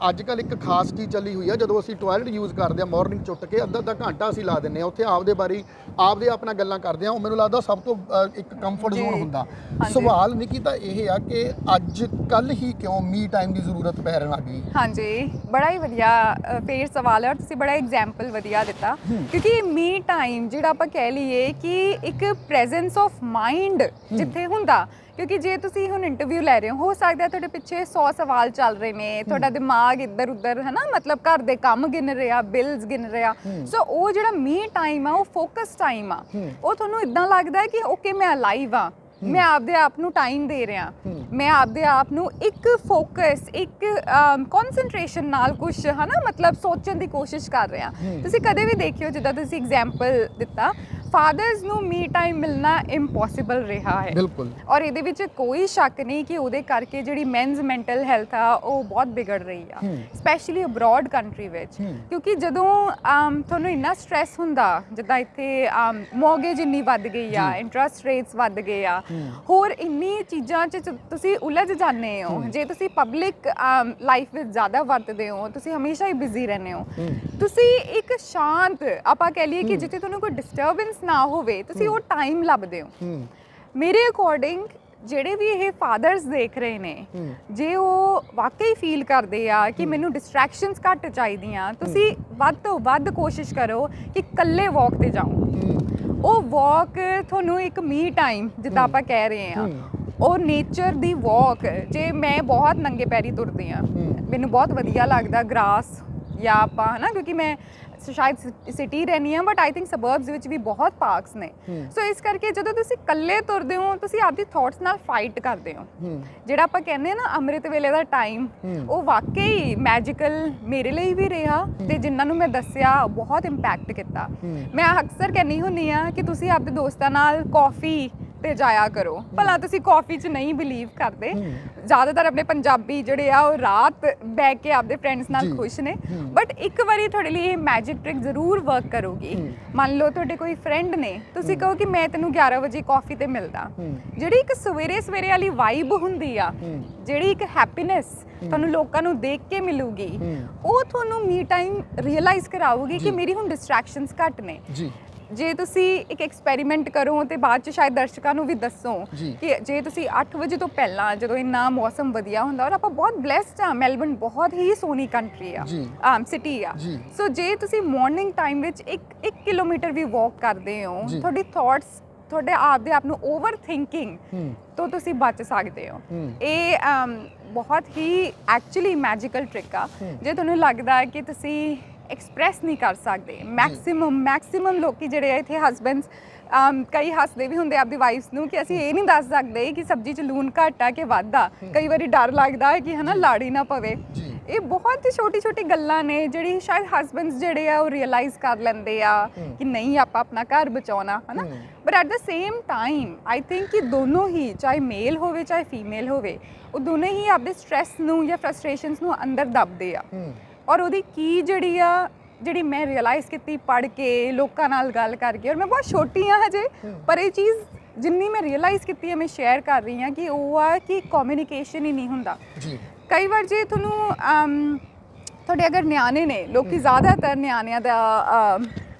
S2: ਅੱਜ ਕੱਲ੍ਹ ਇੱਕ ਖਾਸ ਚੀਜ਼ ਚੱਲੀ ਹੋਈ ਆ, ਜਦੋਂ ਅਸੀਂ ਟਾਇਲਟ ਯੂਜ਼ ਕਰਦੇ ਆ ਮਾਰਨਿੰਗ 'ਚ ਉੱਠ ਕੇ ਅੱਧਾ ਘੰਟਾ ਅਸੀਂ ਲਾ ਦਿੰਦੇ ਆ ਉੱਥੇ ਆਪਦੇ ਬਾਰੇ ਆਪਦੇ ਆਪਣਾ ਗੱਲਾਂ ਕਰਦੇ ਆ। ਉਹ ਮੈਨੂੰ ਲੱਗਦਾ ਸਭ ਤੋਂ ਇੱਕ ਕੰਫਰਟ ਜ਼ੋਨ ਹੁੰਦਾ। ਸਵਾਲ ਨਿੱਕੀਤਾ ਇਹ ਆ ਕਿ ਅੱਜ ਕੱਲ੍ਹ ਹੀ ਕਿਉਂ ਮੀ ਟਾਈਮ ਦੀ ਜ਼ਰੂਰਤ ਪੈ ਲੱਗ ਗਈ?
S3: ਹਾਂਜੀ, ਬੜਾ ਹੀ ਵਧੀਆ ਫੇਰ ਸਵਾਲ ਹੈ ਔਰ ਤੁਸੀਂ ਬੜਾ ਐਗਜ਼ਾਮਪਲ ਵਧੀਆ ਦਿੱਤਾ, ਕਿਉਂਕਿ ਮੀ ਟਾਈਮ ਜਿਹੜਾ ਆਪਾਂ ਕਹਿ ਲਈਏ ਕਿ ਇੱਕ ਪ੍ਰੈਜ਼ੈਂਸ ਆਫ ਮਾਈਂਡ ਜਿੱਥੇ ਹੁੰਦਾ, ਕਿਉਂਕਿ ਜੇ ਤੁਸੀਂ ਹੁਣ ਇੰਟਰਵਿਊ ਲੈ ਰਹੇ ਹੋ ਸਕਦਾ ਤੁਹਾਡੇ ਪਿੱਛੇ 100 ਸਵਾਲ ਚੱਲ ਰਹੇ ਨੇ, ਤੁਹਾਡਾ ਦਿਮਾਗ ਇੱਧਰ ਉੱਧਰ ਹੈ ਨਾ, ਮਤਲਬ ਘਰ ਦੇ ਕੰਮ ਗਿਣ ਰਿਹਾ, ਬਿਲਸ ਗਿਣ ਰਿਹਾ। ਸੋ ਉਹ ਜਿਹੜਾ ਮੀ ਟਾਈਮ ਆ ਉਹ ਫੋਕਸ ਟਾਈਮ ਆ। ਉਹ ਤੁਹਾਨੂੰ ਇਦਾਂ ਲੱਗਦਾ ਹੈ ਕਿ ਓਕੇ ਮੈਂ ਅਲਾਈਵ ਆ, ਮੈਂ ਆਪਦੇ ਆਪ ਨੂੰ ਟਾਈਮ ਦੇ ਰਿਹਾ, ਮੈਂ ਆਪਦੇ ਆਪ ਨੂੰ ਇੱਕ ਫੋਕਸ, ਇੱਕ ਕਨਸੈਂਟਰੇਸ਼ਨ ਨਾਲ ਕੁਝ ਹੈ ਨਾ, ਮਤਲਬ ਸੋਚਣ ਦੀ ਕੋਸ਼ਿਸ਼ ਕਰ ਰਿਹਾ। ਤੁਸੀਂ ਕਦੇ ਵੀ ਦੇਖਿਓ, ਜਿੱਦਾਂ ਤੁਸੀਂ ਐਗਜ਼ਾਮਪਲ ਦਿੱਤਾ, ਫਾਦਰਸ ਨੂੰ ਮੀ ਟਾਈਮ ਮਿਲਣਾ ਇੰਪੋਸੀਬਲ ਰਿਹਾ ਹੈ। ਬਿਲਕੁਲ। ਔਰ ਇਹਦੇ ਵਿੱਚ ਕੋਈ ਸ਼ੱਕ ਨਹੀਂ ਕਿ ਉਹਦੇ ਕਰਕੇ ਜਿਹੜੀ ਮੈਨਸ ਮੈਂਟਲ ਹੈਲਥ ਆ ਉਹ ਬਹੁਤ ਵਿਗੜ ਰਹੀ ਆ, ਸਪੈਸ਼ਲੀ ਅਬਰੋਡ ਕੰਟਰੀ ਵਿੱਚ। ਕਿਉਂਕਿ ਜਦੋਂ ਤੁਹਾਨੂੰ ਇੰਨਾ ਸਟ੍ਰੈਸ ਹੁੰਦਾ, ਜਿੱਦਾਂ ਇੱਥੇ ਮੌਰਗੇਜ ਇੰਨੀ ਵੱਧ ਗਈ ਆ, ਇੰਟਰਸਟ ਰੇਟਸ ਵੱਧ ਗਏ ਆ, ਹੋਰ ਇੰਨੀ ਚੀਜ਼ਾਂ 'ਚ ਤੁਸੀਂ ਉਲਝ ਜਾਂਦੇ ਹੋ। ਜੇ ਤੁਸੀਂ ਪਬਲਿਕ ਲਾਈਫ ਵਿੱਚ ਜ਼ਿਆਦਾ ਵਰਤਦੇ ਹੋ, ਤੁਸੀਂ ਹਮੇਸ਼ਾ ਹੀ ਬਿਜ਼ੀ ਰਹਿੰਦੇ ਹੋ। ਤੁਸੀਂ ਇੱਕ ਸ਼ਾਂਤ, ਆਪਾਂ ਕਹਿ ਲਈਏ ਕਿ ਜਿੱਥੇ ਤੁਹਾਨੂੰ ਕੋਈ ਡਿਸਟਰਬੈਂਸ ਨਾ ਹੋਵੇ, ਤੁਸੀਂ ਉਹ ਟਾਈਮ ਲੱਭਦੇ ਹੋ। ਮੇਰੇ ਅਕੋਰਡਿੰਗ ਜਿਹੜੇ ਵੀ ਇਹ ਫਾਦਰਸ ਦੇਖ ਰਹੇ ਨੇ, ਜੇ ਉਹ ਵਾਕਈ ਫੀਲ ਕਰਦੇ ਆ ਕਿ ਮੈਨੂੰ ਡਿਸਟਰੈਕਸ਼ਨਸ ਘੱਟ ਚਾਹੀਦੀਆਂ, ਤੁਸੀਂ ਵੱਧ ਤੋਂ ਵੱਧ ਕੋਸ਼ਿਸ਼ ਕਰੋ ਕਿ ਇਕੱਲੇ ਵਾਕ ਤੇ ਜਾਓ। ਉਹ ਵਾਕ ਤੁਹਾਨੂੰ ਇੱਕ ਮੀ ਟਾਈਮ ਜਿੱਦਾਂ ਆਪਾਂ ਕਹਿ ਰਹੇ ਆ, ਉਹ ਨੇਚਰ ਦੀ ਵਾਕ। ਜੇ ਮੈਂ ਬਹੁਤ ਨੰਗੇ ਪੈਰੀ ਤੁਰਦੀ ਆ, ਮੈਨੂੰ ਬਹੁਤ ਵਧੀਆ ਲੱਗਦਾ ਗ੍ਰਾਸ, ਜਾਂ ਆਪਾਂ ਹੈ ਨਾ, ਕਿਉਂਕਿ ਮੈਂ ਸ਼ਾਇਦ ਸਿਟੀ ਰਹਿੰਦੀ ਹਾਂ, ਬਟ ਆਈ ਥਿੰਕ ਸਬਰਬਸ ਵਿੱਚ ਵੀ ਬਹੁਤ ਪਾਰਕਸ ਨੇ। ਸੋ ਇਸ ਕਰਕੇ ਜਦੋਂ ਤੁਸੀਂ ਇਕੱਲੇ ਤੁਰਦੇ ਹੋ, ਤੁਸੀਂ ਆਪਦੀ ਥਾਟਸ ਨਾਲ ਫਾਈਟ ਕਰਦੇ ਹੋ। ਜਿਹੜਾ ਆਪਾਂ ਕਹਿੰਦੇ ਆ ਨਾ ਅੰਮ੍ਰਿਤ ਵੇਲੇ ਦਾ ਟਾਈਮ, ਉਹ ਵਾਕਈ ਮੈਜੀਕਲ ਮੇਰੇ ਲਈ ਵੀ ਰਿਹਾ, ਤੇ ਜਿਨ੍ਹਾਂ ਨੂੰ ਮੈਂ ਦੱਸਿਆ ਬਹੁਤ ਇੰਪੈਕਟ ਕੀਤਾ। ਮੈਂ ਅਕਸਰ ਕਹਿੰਦੀ ਹੁੰਦੀ ਆ ਕਿ ਤੁਸੀਂ ਆਪਦੇ ਦੋਸਤਾਂ ਨਾਲ ਕੌਫੀ ਤੇ ਜਾਇਆ ਕਰੋ। ਭਲਾ ਤੁਸੀਂ ਕਾਫੀ 'ਚ ਨਹੀਂ ਬਿਲੀਵ ਕਰਦੇ, ਜ਼ਿਆਦਾਤਰ ਆਪਣੇ ਪੰਜਾਬੀ ਜਿਹੜੇ ਆ ਉਹ ਰਾਤ ਬਹਿ ਕੇ ਆਪਦੇ ਫਰੈਂਡਸ ਨਾਲ ਖੁਸ਼ ਨੇ, ਬਟ ਇੱਕ ਵਾਰੀ ਤੁਹਾਡੇ ਲਈ ਇਹ ਮੈਜਿਕ ਟ੍ਰਿਕ ਜ਼ਰੂਰ ਵਰਕ ਕਰੂਗੀ। ਮੰਨ ਲਓ ਤੁਹਾਡੇ ਕੋਈ ਫਰੈਂਡ ਨੇ, ਤੁਸੀਂ ਕਹੋ ਕਿ ਮੈਂ ਤੈਨੂੰ 11 ਵਜੇ ਕਾਫੀ ਤੇ ਮਿਲਦਾ। ਜਿਹੜੀ ਇੱਕ ਸਵੇਰੇ ਸਵੇਰੇ ਵਾਲੀ ਵਾਈਬ ਹੁੰਦੀ ਆ, ਜਿਹੜੀ ਇੱਕ ਹੈਪੀਨੈਸ ਤੁਹਾਨੂੰ ਲੋਕਾਂ ਨੂੰ ਦੇਖ ਕੇ ਮਿਲੂਗੀ, ਉਹ ਤੁਹਾਨੂੰ ਮੀ ਟਾਈਮ ਰੀਅਲਾਈਜ਼ ਕਰਾਊਗੀ ਕਿ ਮੇਰੀ ਹੁਣ ਡਿਸਟਰੈਕਸ਼ਨਸ ਘੱਟ ਨੇ। ਜੇ ਤੁਸੀਂ ਇੱਕ ਐਕਸਪੈਰੀਮੈਂਟ ਕਰੋ ਤੇ ਬਾਅਦ ਚ ਸ਼ਾਇਦ ਦਰਸ਼ਕਾਂ ਨੂੰ ਵੀ ਦੱਸੋ ਕਿ ਜੇ ਤੁਸੀਂ 8 ਵਜੇ ਤੋਂ ਪਹਿਲਾਂ, ਜਦੋਂ ਇੰਨਾ ਮੌਸਮ ਵਧੀਆ ਹੁੰਦਾ, ਔਰ ਆਪਾਂ ਬਹੁਤ ਬਲੈਸਡ ਆ, ਮੈਲਬਨ ਬਹੁਤ ਹੀ ਸੋਹਣੀ ਕੰਟਰੀ ਆ, ਸਿਟੀ ਆ। ਸੋ ਜੇ ਤੁਸੀਂ ਮਾਰਨਿੰਗ ਟਾਈਮ ਵਿੱਚ 1 ਕਿਲੋਮੀਟਰ ਵੀ ਵਾਕ ਕਰਦੇ ਹੋ, ਤੁਹਾਡੀ ਥਾਟਸ, ਤੁਹਾਡੇ ਆਪਦੇ ਆਪ ਨੂੰ ਓਵਰ ਥਿੰਕਿੰਗ ਤੋਂ ਤੁਸੀਂ ਬਚ ਸਕਦੇ ਹੋ। ਇਹ ਬਹੁਤ ਹੀ ਐਕਚੁਅਲੀ ਮੈਜੀਕਲ ਟ੍ਰਿਕ ਆ। ਜੇ ਤੁਹਾਨੂੰ ਲੱਗਦਾ ਹੈ ਕਿ ਤੁਸੀਂ ਐਕਸਪ੍ਰੈਸ ਨਹੀਂ ਕਰ ਸਕਦੇ। ਮੈਕਸਿਮਮ ਲੋਕੀ ਜਿਹੜੇ ਆ ਇੱਥੇ ਹਸਬੈਂਡਸ ਕਈ ਹੱਸਦੇ ਵੀ ਹੁੰਦੇ ਆਪਦੀ ਵਾਈਫਸ ਨੂੰ ਕਿ ਅਸੀਂ ਇਹ ਨਹੀਂ ਦੱਸ ਸਕਦੇ ਕਿ ਸਬਜ਼ੀ 'ਚ ਲੂਣ ਘੱਟ ਆ ਕਿ ਵੱਧ ਆ। ਕਈ ਵਾਰੀ ਡਰ ਲੱਗਦਾ ਹੈ ਕਿ ਹਨਾ ਲਾੜੀ ਨਾ ਪਵੇ। ਇਹ ਬਹੁਤ ਹੀ ਛੋਟੀ ਗੱਲਾਂ ਨੇ ਜਿਹੜੀ ਸ਼ਾਇਦ ਹਸਬੈਂਡਸ ਜਿਹੜੇ ਆ ਉਹ ਰਿਅਲਾਈਜ਼ ਕਰ ਲੈਂਦੇ ਆ ਕਿ ਨਹੀਂ ਆਪਾਂ ਆਪਣਾ ਘਰ ਬਚਾਉਣਾ ਹਨਾ। But at the same time I think ਕਿ ਦੋਨੋਂ ਹੀ, ਚਾਹੇ ਮੇਲ ਹੋਵੇ ਚਾਹੇ ਫੀਮੇਲ ਹੋਵੇ, ਉਹ ਦੋਨੇ ਹੀ ਆਪਦੇ ਸਟ੍ਰੈਸ ਨੂੰ ਜਾਂ ਫਰਸਟ੍ਰੇਸ਼ਨਸ ਨੂੰ ਅੰਦਰ ਦੱਬਦੇ ਆ। ਔਰ ਉਹਦੀ ਕੀ ਜਿਹੜੀ ਮੈਂ ਰਿਅਲਾਈਜ਼ ਕੀਤੀ ਪੜ੍ਹ ਕੇ, ਲੋਕਾਂ ਨਾਲ ਗੱਲ ਕਰਕੇ, ਔਰ ਮੈਂ ਬਹੁਤ ਛੋਟੀ ਹਾਂ ਹਜੇ, ਪਰ ਇਹ ਚੀਜ਼ ਜਿੰਨੀ ਮੈਂ ਰਿਅਲਾਈਜ਼ ਕੀਤੀ ਹੈ ਮੈਂ ਸ਼ੇਅਰ ਕਰ ਰਹੀ ਹਾਂ ਕਿ ਉਹ ਆ ਕਿ ਕਮਿਊਨੀਕੇਸ਼ਨ ਹੀ ਨਹੀਂ ਹੁੰਦਾ। ਕਈ ਵਾਰ ਜੇ ਤੁਹਾਨੂੰ ਤੁਹਾਡੇ ਅਗਰ ਨਿਆਣੇ ਨੇ, ਲੋਕੀ ਜ਼ਿਆਦਾਤਰ ਨਿਆਣਿਆਂ ਦਾ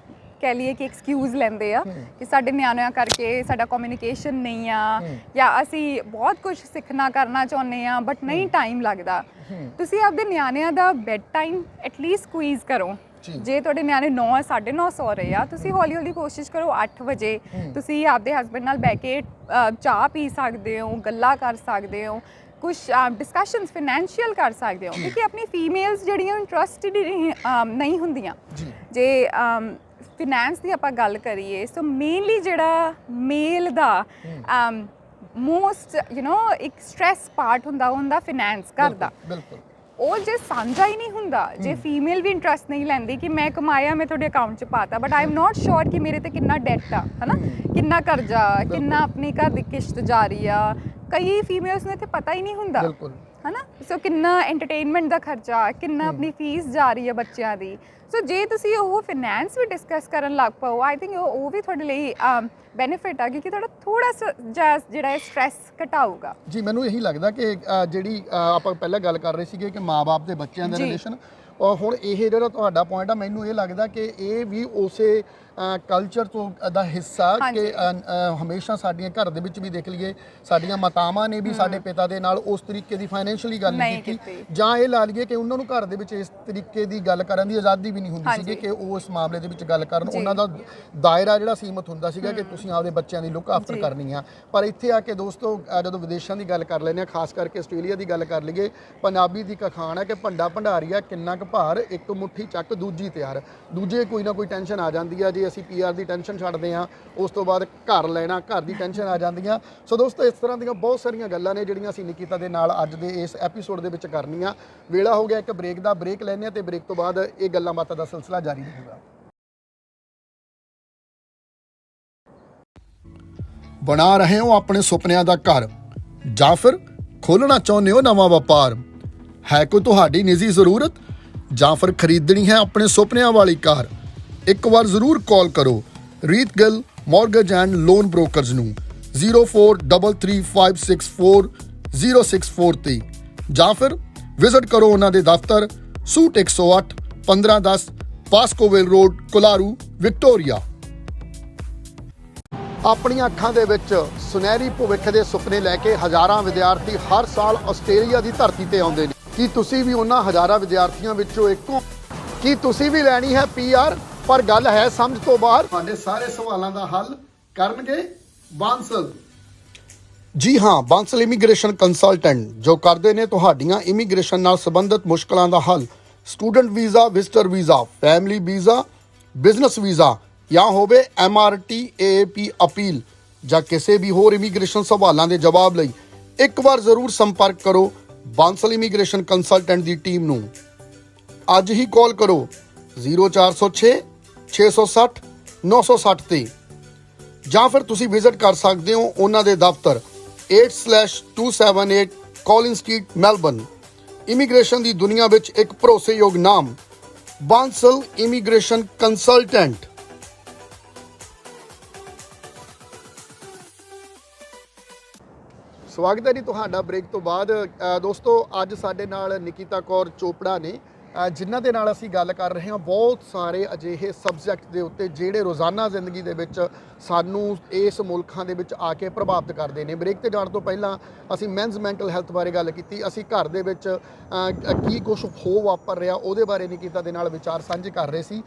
S3: ਕਹਿ ਲਈਏ ਕਿ ਐਕਸਕਿਊਜ਼ ਲੈਂਦੇ ਆ ਕਿ ਸਾਡੇ ਨਿਆਣਿਆਂ ਕਰਕੇ ਸਾਡਾ ਕਮਿਊਨੀਕੇਸ਼ਨ ਨਹੀਂ ਆ, ਜਾਂ ਅਸੀਂ ਬਹੁਤ ਕੁਝ ਸਿੱਖਣਾ ਕਰਨਾ ਚਾਹੁੰਦੇ ਆ ਬਟ ਨਹੀਂ ਟਾਈਮ ਲੱਗਦਾ। ਤੁਸੀਂ ਆਪਦੇ ਨਿਆਣਿਆਂ ਦਾ ਬੈੱਡ ਟਾਈਮ ਐਟਲੀਸਟ ਸਕੁਈਜ਼ ਕਰੋ। ਜੇ ਤੁਹਾਡੇ ਨਿਆਣੇ 9 9:30 ਸੌ ਰਹੇ ਆ, ਤੁਸੀਂ ਹੌਲੀ ਕੋਸ਼ਿਸ਼ ਕਰੋ 8 ਵਜੇ ਤੁਸੀਂ ਆਪਦੇ ਹਸਬੈਂਡ ਨਾਲ ਬਹਿ ਕੇ ਚਾਹ ਪੀ ਸਕਦੇ ਹੋ, ਗੱਲਾਂ ਕਰ ਸਕਦੇ ਹੋ, ਕੁਝ ਡਿਸਕਸ਼ਨਸ ਫਾਈਨੈਂਸ਼ੀਅਲ ਕਰ ਸਕਦੇ ਹੋ, ਕਿਉਂਕਿ ਆਪਣੀ ਫੀਮੇਲਸ ਜਿਹੜੀਆਂ ਇੰਟਰਸਟਿਡ ਨਹੀਂ ਹੁੰਦੀਆਂ। ਜੇ ਫਿਨੈਂਸ ਦੀ ਆਪਾਂ ਗੱਲ ਕਰੀਏ ਸੋ ਮੇਨਲੀ ਜਿਹੜਾ ਮੇਲ ਦਾ ਮੋਸਟ ਇੱਕ ਸਟ੍ਰੈਸ ਪਾਰਟ ਹੁੰਦਾ ਫਿਨੈਂਸ ਘਰ ਦਾ। ਉਹ ਜੇ ਸਾਂਝਾ ਹੀ ਨਹੀਂ ਹੁੰਦਾ, ਜੇ ਫੀਮੇਲ ਵੀ ਇੰਟਰਸਟ ਨਹੀਂ ਲੈਂਦੀ ਕਿ ਮੈਂ ਕਮਾਇਆ ਮੈਂ ਤੁਹਾਡੇ ਅਕਾਊਂਟ 'ਚ ਪਾਤਾ ਬਟ ਆਈ ਐਮ ਨਾਟ ਸ਼ੋਰ ਕਿ ਮੇਰੇ ਤੇ ਕਿੰਨਾ ਡੈਟ ਆ ਹਨਾ, ਕਿੰਨਾ ਕਰਜ਼ਾ, ਕਿੰਨਾ ਆਪਣੀ ਘਰ ਦੀ ਕਿਸ਼ਤ ਜਾ ਰਹੀ ਆ। ਕਈ ਫੀਮੇਲਸ ਨੂੰ ਇੱਥੇ ਪਤਾ ਹੀ ਨਹੀਂ ਹੁੰਦਾ ਹਨਾ। ਸੋ ਕਿੰਨਾ ਐਂਟਰਟੇਨਮੈਂਟ ਦਾ ਖਰਚਾ, ਕਿੰਨਾ ਆਪਣੀ ਫੀਸ ਜਾ ਰਹੀ ਹੈ ਬੱਚਿਆਂ ਦੀ। ਸੋ ਜੇ ਤੁਸੀਂ ਉਹ ਫਿਨੈਂਸ ਵੀ ਡਿਸਕਸ ਕਰਨ ਲੱਗ ਪਾਓ, ਆਈ ਥਿੰਕ ਉਹ ਵੀ ਤੁਹਾਡੇ ਲਈ ਬੈਨੀਫਿਟ ਆ ਕਿ ਤੁਹਾਡਾ ਥੋੜਾ ਜਿਹਾ ਜਿਹੜਾ ਸਟ੍ਰੈਸ ਘਟਾਊਗਾ।
S2: ਜੀ ਮੈਨੂੰ ਇਹੀ ਲੱਗਦਾ ਕਿ ਜਿਹੜੀ ਆਪਾਂ ਪਹਿਲਾਂ ਗੱਲ ਕਰ ਰਹੇ ਸੀਗੇ ਕਿ ਮਾਂ-ਬਾਪ ਦੇ ਬੱਚਿਆਂ ਦਾ ਰਿਲੇਸ਼ਨ, ਔਰ ਹੁਣ ਇਹ ਜਿਹੜਾ ਤੁਹਾਡਾ ਪੁਆਇੰਟ ਆ, ਮੈਨੂੰ ਇਹ ਲੱਗਦਾ ਕਿ ਇਹ ਵੀ ਉਸੇ ਕਲਚਰ ਤੋਂ ਦਾ ਹਿੱਸਾ ਕਿ ਹਮੇਸ਼ਾ ਸਾਡੀਆਂ ਘਰ ਦੇ ਵਿੱਚ ਵੀ ਦੇਖ ਲਈਏ ਸਾਡੀਆਂ ਮਾਤਾਵਾਂ ਨੇ ਵੀ ਸਾਡੇ ਪਿਤਾ ਦੇ ਨਾਲ ਉਸ ਤਰੀਕੇ ਦੀ ਫਾਈਨੈਂਸ਼ੀਅਲੀ ਗੱਲ ਨਹੀਂ ਕੀਤੀ, ਜਾਂ ਇਹ ਲਾ ਲਈਏ ਕਿ ਉਹਨਾਂ ਨੂੰ ਘਰ ਦੇ ਵਿੱਚ ਇਸ ਤਰੀਕੇ ਦੀ ਗੱਲ ਕਰਨ ਦੀ ਆਜ਼ਾਦੀ ਵੀ ਨਹੀਂ ਹੁੰਦੀ ਸੀਗੀ ਕਿ ਉਹ ਇਸ ਮਾਮਲੇ ਦੇ ਵਿੱਚ ਗੱਲ ਕਰਨ। ਉਹਨਾਂ ਦਾ ਦਾਇਰਾ ਜਿਹੜਾ ਸੀਮਤ ਹੁੰਦਾ ਸੀਗਾ ਕਿ ਤੁਸੀਂ ਆਪਦੇ ਬੱਚਿਆਂ ਦੀ ਲੁੱਕ ਆਫਟਰ ਕਰਨੀ ਆ। ਪਰ ਇੱਥੇ ਆ ਕੇ ਦੋਸਤੋ ਜਦੋਂ ਵਿਦੇਸ਼ਾਂ ਦੀ ਗੱਲ ਕਰ ਲੈਂਦੇ ਆ, ਖਾਸ ਕਰਕੇ ਆਸਟ੍ਰੇਲੀਆ ਦੀ ਗੱਲ ਕਰ ਲਈਏ, ਪੰਜਾਬੀ ਦੀ ਕਖਾਣ ਹੈ ਕਿ ਭੰਡਾ ਭੰਡਾਰੀਆ ਕਿੰਨਾ ਕੁ ਭਾਰ, ਇੱਕ ਮੁੱਠੀ ਚੱਕ ਦੂਜੀ ਤਿਆਰ। ਦੂਜੇ ਕੋਈ ਨਾ ਕੋਈ ਟੈਨਸ਼ਨ ਆ ਜਾਂਦੀ ਆ, ਜੇ ਅਸੀਂ ਪੀਆਰ ਦੀ ਟੈਨਸ਼ਨ ਛੱਡਦੇ ਹਾਂ ਉਸ ਤੋਂ ਬਾਅਦ ਘਰ ਲੈਣਾ, ਘਰ ਦੀ ਟੈਨਸ਼ਨ ਆ ਜਾਂਦੀਆਂ। ਸੋ ਦੋਸਤੋ ਇਸ ਤਰ੍ਹਾਂ ਦੀਆਂ ਬਹੁਤ ਸਾਰੀਆਂ ਗੱਲਾਂ ਨੇ ਜਿਹੜੀਆਂ ਅਸੀਂ ਨਿਕਿਤਾ ਦੇ ਨਾਲ ਅੱਜ ਦੇ ਇਸ ਐਪੀਸੋਡ ਦੇ ਵਿੱਚ ਕਰਨੀਆਂ। ਵੇਲਾ ਹੋ ਗਿਆ ਇੱਕ ਬ੍ਰੇਕ ਦਾ, ਬ੍ਰੇਕ ਲੈਂਦੇ ਹਾਂ ਤੇ ਬ੍ਰੇਕ ਤੋਂ ਬਾਅਦ ਇਹ ਗੱਲਾਂ ਬਾਤਾਂ ਦਾ ਸਿਲਸਿਲਾ ਜਾਰੀ ਰਹੇਗਾ। ਬਣਾ ਰਹੇ ਹੋ ਆਪਣੇ ਸੁਪਨਿਆਂ ਦਾ ਘਰ ਜਾਂ ਫਿਰ ਖੋਲ੍ਹਣਾ ਚਾਹੁੰਦੇ ਹੋ ਨਵਾਂ ਵਪਾਰ? ਹੈ ਕੋਈ ਤੁਹਾਡੀ ਨਿੱਜੀ ਜ਼ਰੂਰਤ ਜਾਂ ਫਿਰ ਖਰੀਦਣੀ ਹੈ ਆਪਣੇ ਸੁਪਨਿਆਂ ਵਾਲੀ ਕਾਰ? ਇੱਕ ਵਾਰ ਜ਼ਰੂਰ ਕਾਲ ਕਰੋ ਰੀਤ Gill mortgage and loan brokers ਨੂੰ 0433564064 ਤੇ, ਜਾਂ ਫਿਰ ਵਿਜ਼ਿਟ ਕਰੋ ਉਹਨਾਂ ਦੇ ਦਫ਼ਤਰ ਸੂਟ 108 1510 ਪਾਸਕੋਵਿਲ ਰੋਡ, ਕੋਲਾਰੂ, ਵਿਕਟੋਰੀਆ। ਆਪਣੀਆਂ ਅੱਖਾਂ ਦੇ ਵਿੱਚ ਸੁਨਹਿਰੀ ਭਵਿੱਖ ਦੇ ਸੁਪਨੇ ਲੈ ਕੇ ਹਜ਼ਾਰਾਂ ਵਿਦਿਆਰਥੀ ਹਰ ਸਾਲ ਆਸਟ੍ਰੇਲੀਆ ਦੀ ਧਰਤੀ ਤੇ ਆਉਂਦੇ ਨੇ। ਕੀ ਤੁਸੀਂ ਵੀ ਉਹਨਾਂ ਹਜ਼ਾਰਾਂ ਵਿਦਿਆਰਥੀਆਂ ਵਿੱਚੋਂ ਇੱਕ ਹੋ? ਕੀ ਤੁਸੀਂ ਵੀ ਲੈਣੀ ਹੈ ਪੀਆਰ? ਪਰ ਗੱਲ ਹੈ ਸਮਝ ਤੋਂ ਬਾਹਰ। ਤੁਹਾਡੇ ਸਾਰੇ ਸਵਾਲਾਂ ਦਾ ਹੱਲ ਕਰਨਗੇ ਬਾਂਸਲ। ਜੀ ਹਾਂ, ਬਾਂਸਲ ਇਮੀਗ੍ਰੇਸ਼ਨ ਕੰਸਲਟੈਂਟ ਜੋ ਕਰਦੇ ਨੇ ਤੁਹਾਡੀਆਂ ਇਮੀਗ੍ਰੇਸ਼ਨ ਨਾਲ ਸੰਬੰਧਿਤ ਮੁਸ਼ਕਲਾਂ ਦਾ ਹੱਲ। Student visa, visitor visa, family visa, business visa ਜਾਂ ਹੋਵੇ MRT AAP ਅਪੀਲ ਜਾਂ ਕਿਸੇ ਵੀ ਹੋਰ ਇਮੀਗ੍ਰੇਸ਼ਨ ਸਵਾਲਾਂ ਦੇ ਜਵਾਬ ਲਈ ਇੱਕ ਵਾਰ ਜ਼ਰੂਰ ਸੰਪਰਕ ਕਰੋ ਬਾਂਸਲ ਇਮੀਗ੍ਰੇਸ਼ਨ ਕੰਸਲਟੈਂਟ ਦੀ ਟੀਮ ਨੂੰ। ਅੱਜ ਹੀ ਕਾਲ ਕਰੋ 0406 660 960 ਤੇ, ਜਾਂ ਫਿਰ ਤੁਸੀਂ ਵਿਜ਼ਿਟ ਕਰ ਸਕਦੇ ਹੋ ਉਹਨਾਂ ਦੇ ਦਫ਼ਤਰ 8/278 ਕਾਲਿਨ ਸਟਰੀਟ, ਮੈਲਬਨ। ਇਮੀਗ੍ਰੇਸ਼ਨ ਦੀ ਦੁਨੀਆ ਵਿੱਚ ਇੱਕ ਭਰੋਸੇਯੋਗ ਨਾਮ ਬਾਂਸਲ ਇਮੀਗ੍ਰੇਸ਼ਨ ਕੰਸਲਟੈਂਟ। ਸਵਾਗਤ ਹੈ ਜੀ ਤੁਹਾਡਾ ਬ੍ਰੇਕ ਤੋਂ ਬਾਅਦ। ਦੋਸਤੋ ਅੱਜ ਸਾਡੇ ਨਾਲ ਨਿਕਿਤਾ ਕੌਰ ਚੋਪੜਾ ਨੇ ਜਿਨ੍ਹਾਂ ਦੇ ਨਾਲ ਅਸੀਂ ਗੱਲ ਕਰ ਰਹੇ ਹਾਂ ਬਹੁਤ ਸਾਰੇ ਅਜਿਹੇ ਸਬਜੈਕਟ ਦੇ ਉੱਤੇ ਜਿਹੜੇ ਰੋਜ਼ਾਨਾ ਜ਼ਿੰਦਗੀ ਦੇ ਵਿੱਚ ਸਾਨੂੰ ਇਸ ਮੁਲਕਾਂ ਦੇ ਵਿੱਚ ਆ ਕੇ ਪ੍ਰਭਾਵਿਤ ਕਰਦੇ ਨੇ। ਬ੍ਰੇਕ ਤੇ ਜਾਣ ਤੋਂ ਪਹਿਲਾਂ ਅਸੀਂ ਮੈਨਸ ਮੈਂਟਲ ਹੈਲਥ ਬਾਰੇ ਗੱਲ ਕੀਤੀ। ਅਸੀਂ ਘਰ ਦੇ ਵਿੱਚ ਕੀ ਕੁਝ ਹੋ ਵਾਪਰ ਰਿਹਾ ਉਹਦੇ ਬਾਰੇ ਨਿਕਿਤਾ ਦੇ ਨਾਲ ਵਿਚਾਰ ਸਾਂਝੇ ਕਰ ਰਹੇ ਸੀ।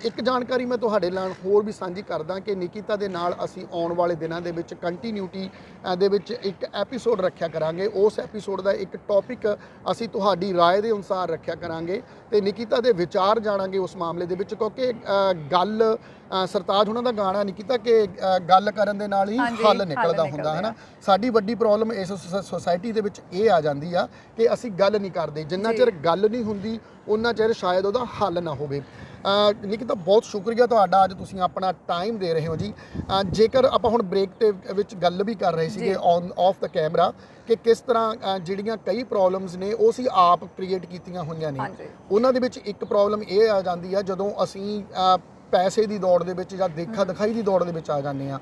S2: ਇੱਕ ਜਾਣਕਾਰੀ ਮੈਂ ਤੁਹਾਡੇ ਨਾਲ ਹੋਰ ਵੀ ਸਾਂਝੀ ਕਰਦਾ ਕਿ ਨਿਕਿਤਾ ਦੇ ਨਾਲ ਅਸੀਂ ਆਉਣ ਵਾਲੇ ਦਿਨਾਂ ਦੇ ਵਿੱਚ ਕੰਟੀਨਿਊਟੀ ਦੇ ਵਿੱਚ ਇੱਕ ਐਪੀਸੋਡ ਰੱਖਿਆ ਕਰਾਂਗੇ। ਉਸ ਐਪੀਸੋਡ ਦਾ ਇੱਕ ਟੌਪਿਕ ਅਸੀਂ ਤੁਹਾਡੀ ਰਾਏ ਦੇ ਅਨੁਸਾਰ ਰੱਖਿਆ ਕਰਾਂਗੇ। ਕਰਾਂਗੇ ਤੇ ਨਿਕਿਤਾ ਦੇ ਵਿਚਾਰ ਜਾਣਾਂਗੇ ਉਸ ਮਾਮਲੇ ਦੇ ਵਿੱਚ, ਕਿਉਂਕਿ ਗੱਲ ਸਰਤਾਜ ਉਹਨਾਂ ਦਾ ਗਾਣਾ ਨਿਕਿਤਾ ਕਿ ਗੱਲ ਕਰਨ ਦੇ ਨਾਲ ਹੀ ਹੱਲ ਨਿਕਲਦਾ ਹੁੰਦਾ ਹੈ ਨਾ। ਸਾਡੀ ਵੱਡੀ ਪ੍ਰੋਬਲਮ ਇਸ ਸੋਸਾਇਟੀ ਦੇ ਵਿੱਚ ਇਹ ਆ ਜਾਂਦੀ ਆ ਕਿ ਅਸੀਂ ਗੱਲ ਨਹੀਂ ਕਰਦੇ, ਜਿੰਨਾ ਚਿਰ ਗੱਲ ਨਹੀਂ ਹੁੰਦੀ ਉਹਨਾਂ ਚਿਰ ਸ਼ਾਇਦ ਉਹਦਾ ਹੱਲ ਨਾ ਹੋਵੇ। ਨਿਕਿਤਾ ਬਹੁਤ ਸ਼ੁਕਰੀਆ ਤੁਹਾਡਾ, ਅੱਜ ਤੁਸੀਂ ਆਪਣਾ ਟਾਈਮ ਦੇ ਰਹੇ ਹੋ ਜੀ। ਜੇਕਰ ਆਪਾਂ ਹੁਣ ਬ੍ਰੇਕ ਤੇ ਵਿੱਚ ਗੱਲ ਵੀ ਕਰ ਰਹੇ ਸੀਗੇ ਆਫ ਦਾ ਕੈਮਰਾ ਕਿ ਕਿਸ ਤਰ੍ਹਾਂ ਜਿਹੜੀਆਂ ਕਈ ਪ੍ਰੋਬਲਮਸ ਨੇ ਉਹ ਅਸੀਂ ਆਪ ਕ੍ਰੀਏਟ ਕੀਤੀਆਂ ਹੋਈਆਂ ਨੇ। ਉਹਨਾਂ ਦੇ ਵਿੱਚ ਇੱਕ ਪ੍ਰੋਬਲਮ ਇਹ ਆ ਜਾਂਦੀ ਆ ਜਦੋਂ ਅਸੀਂ ਪੈਸੇ ਦੀ ਦੌੜ ਦੇ ਵਿੱਚ ਜਾਂ ਦੇਖਾ ਦਿਖਾਈ ਦੀ ਦੌੜ ਦੇ ਵਿੱਚ ਆ ਜਾਂਦੇ ਆ।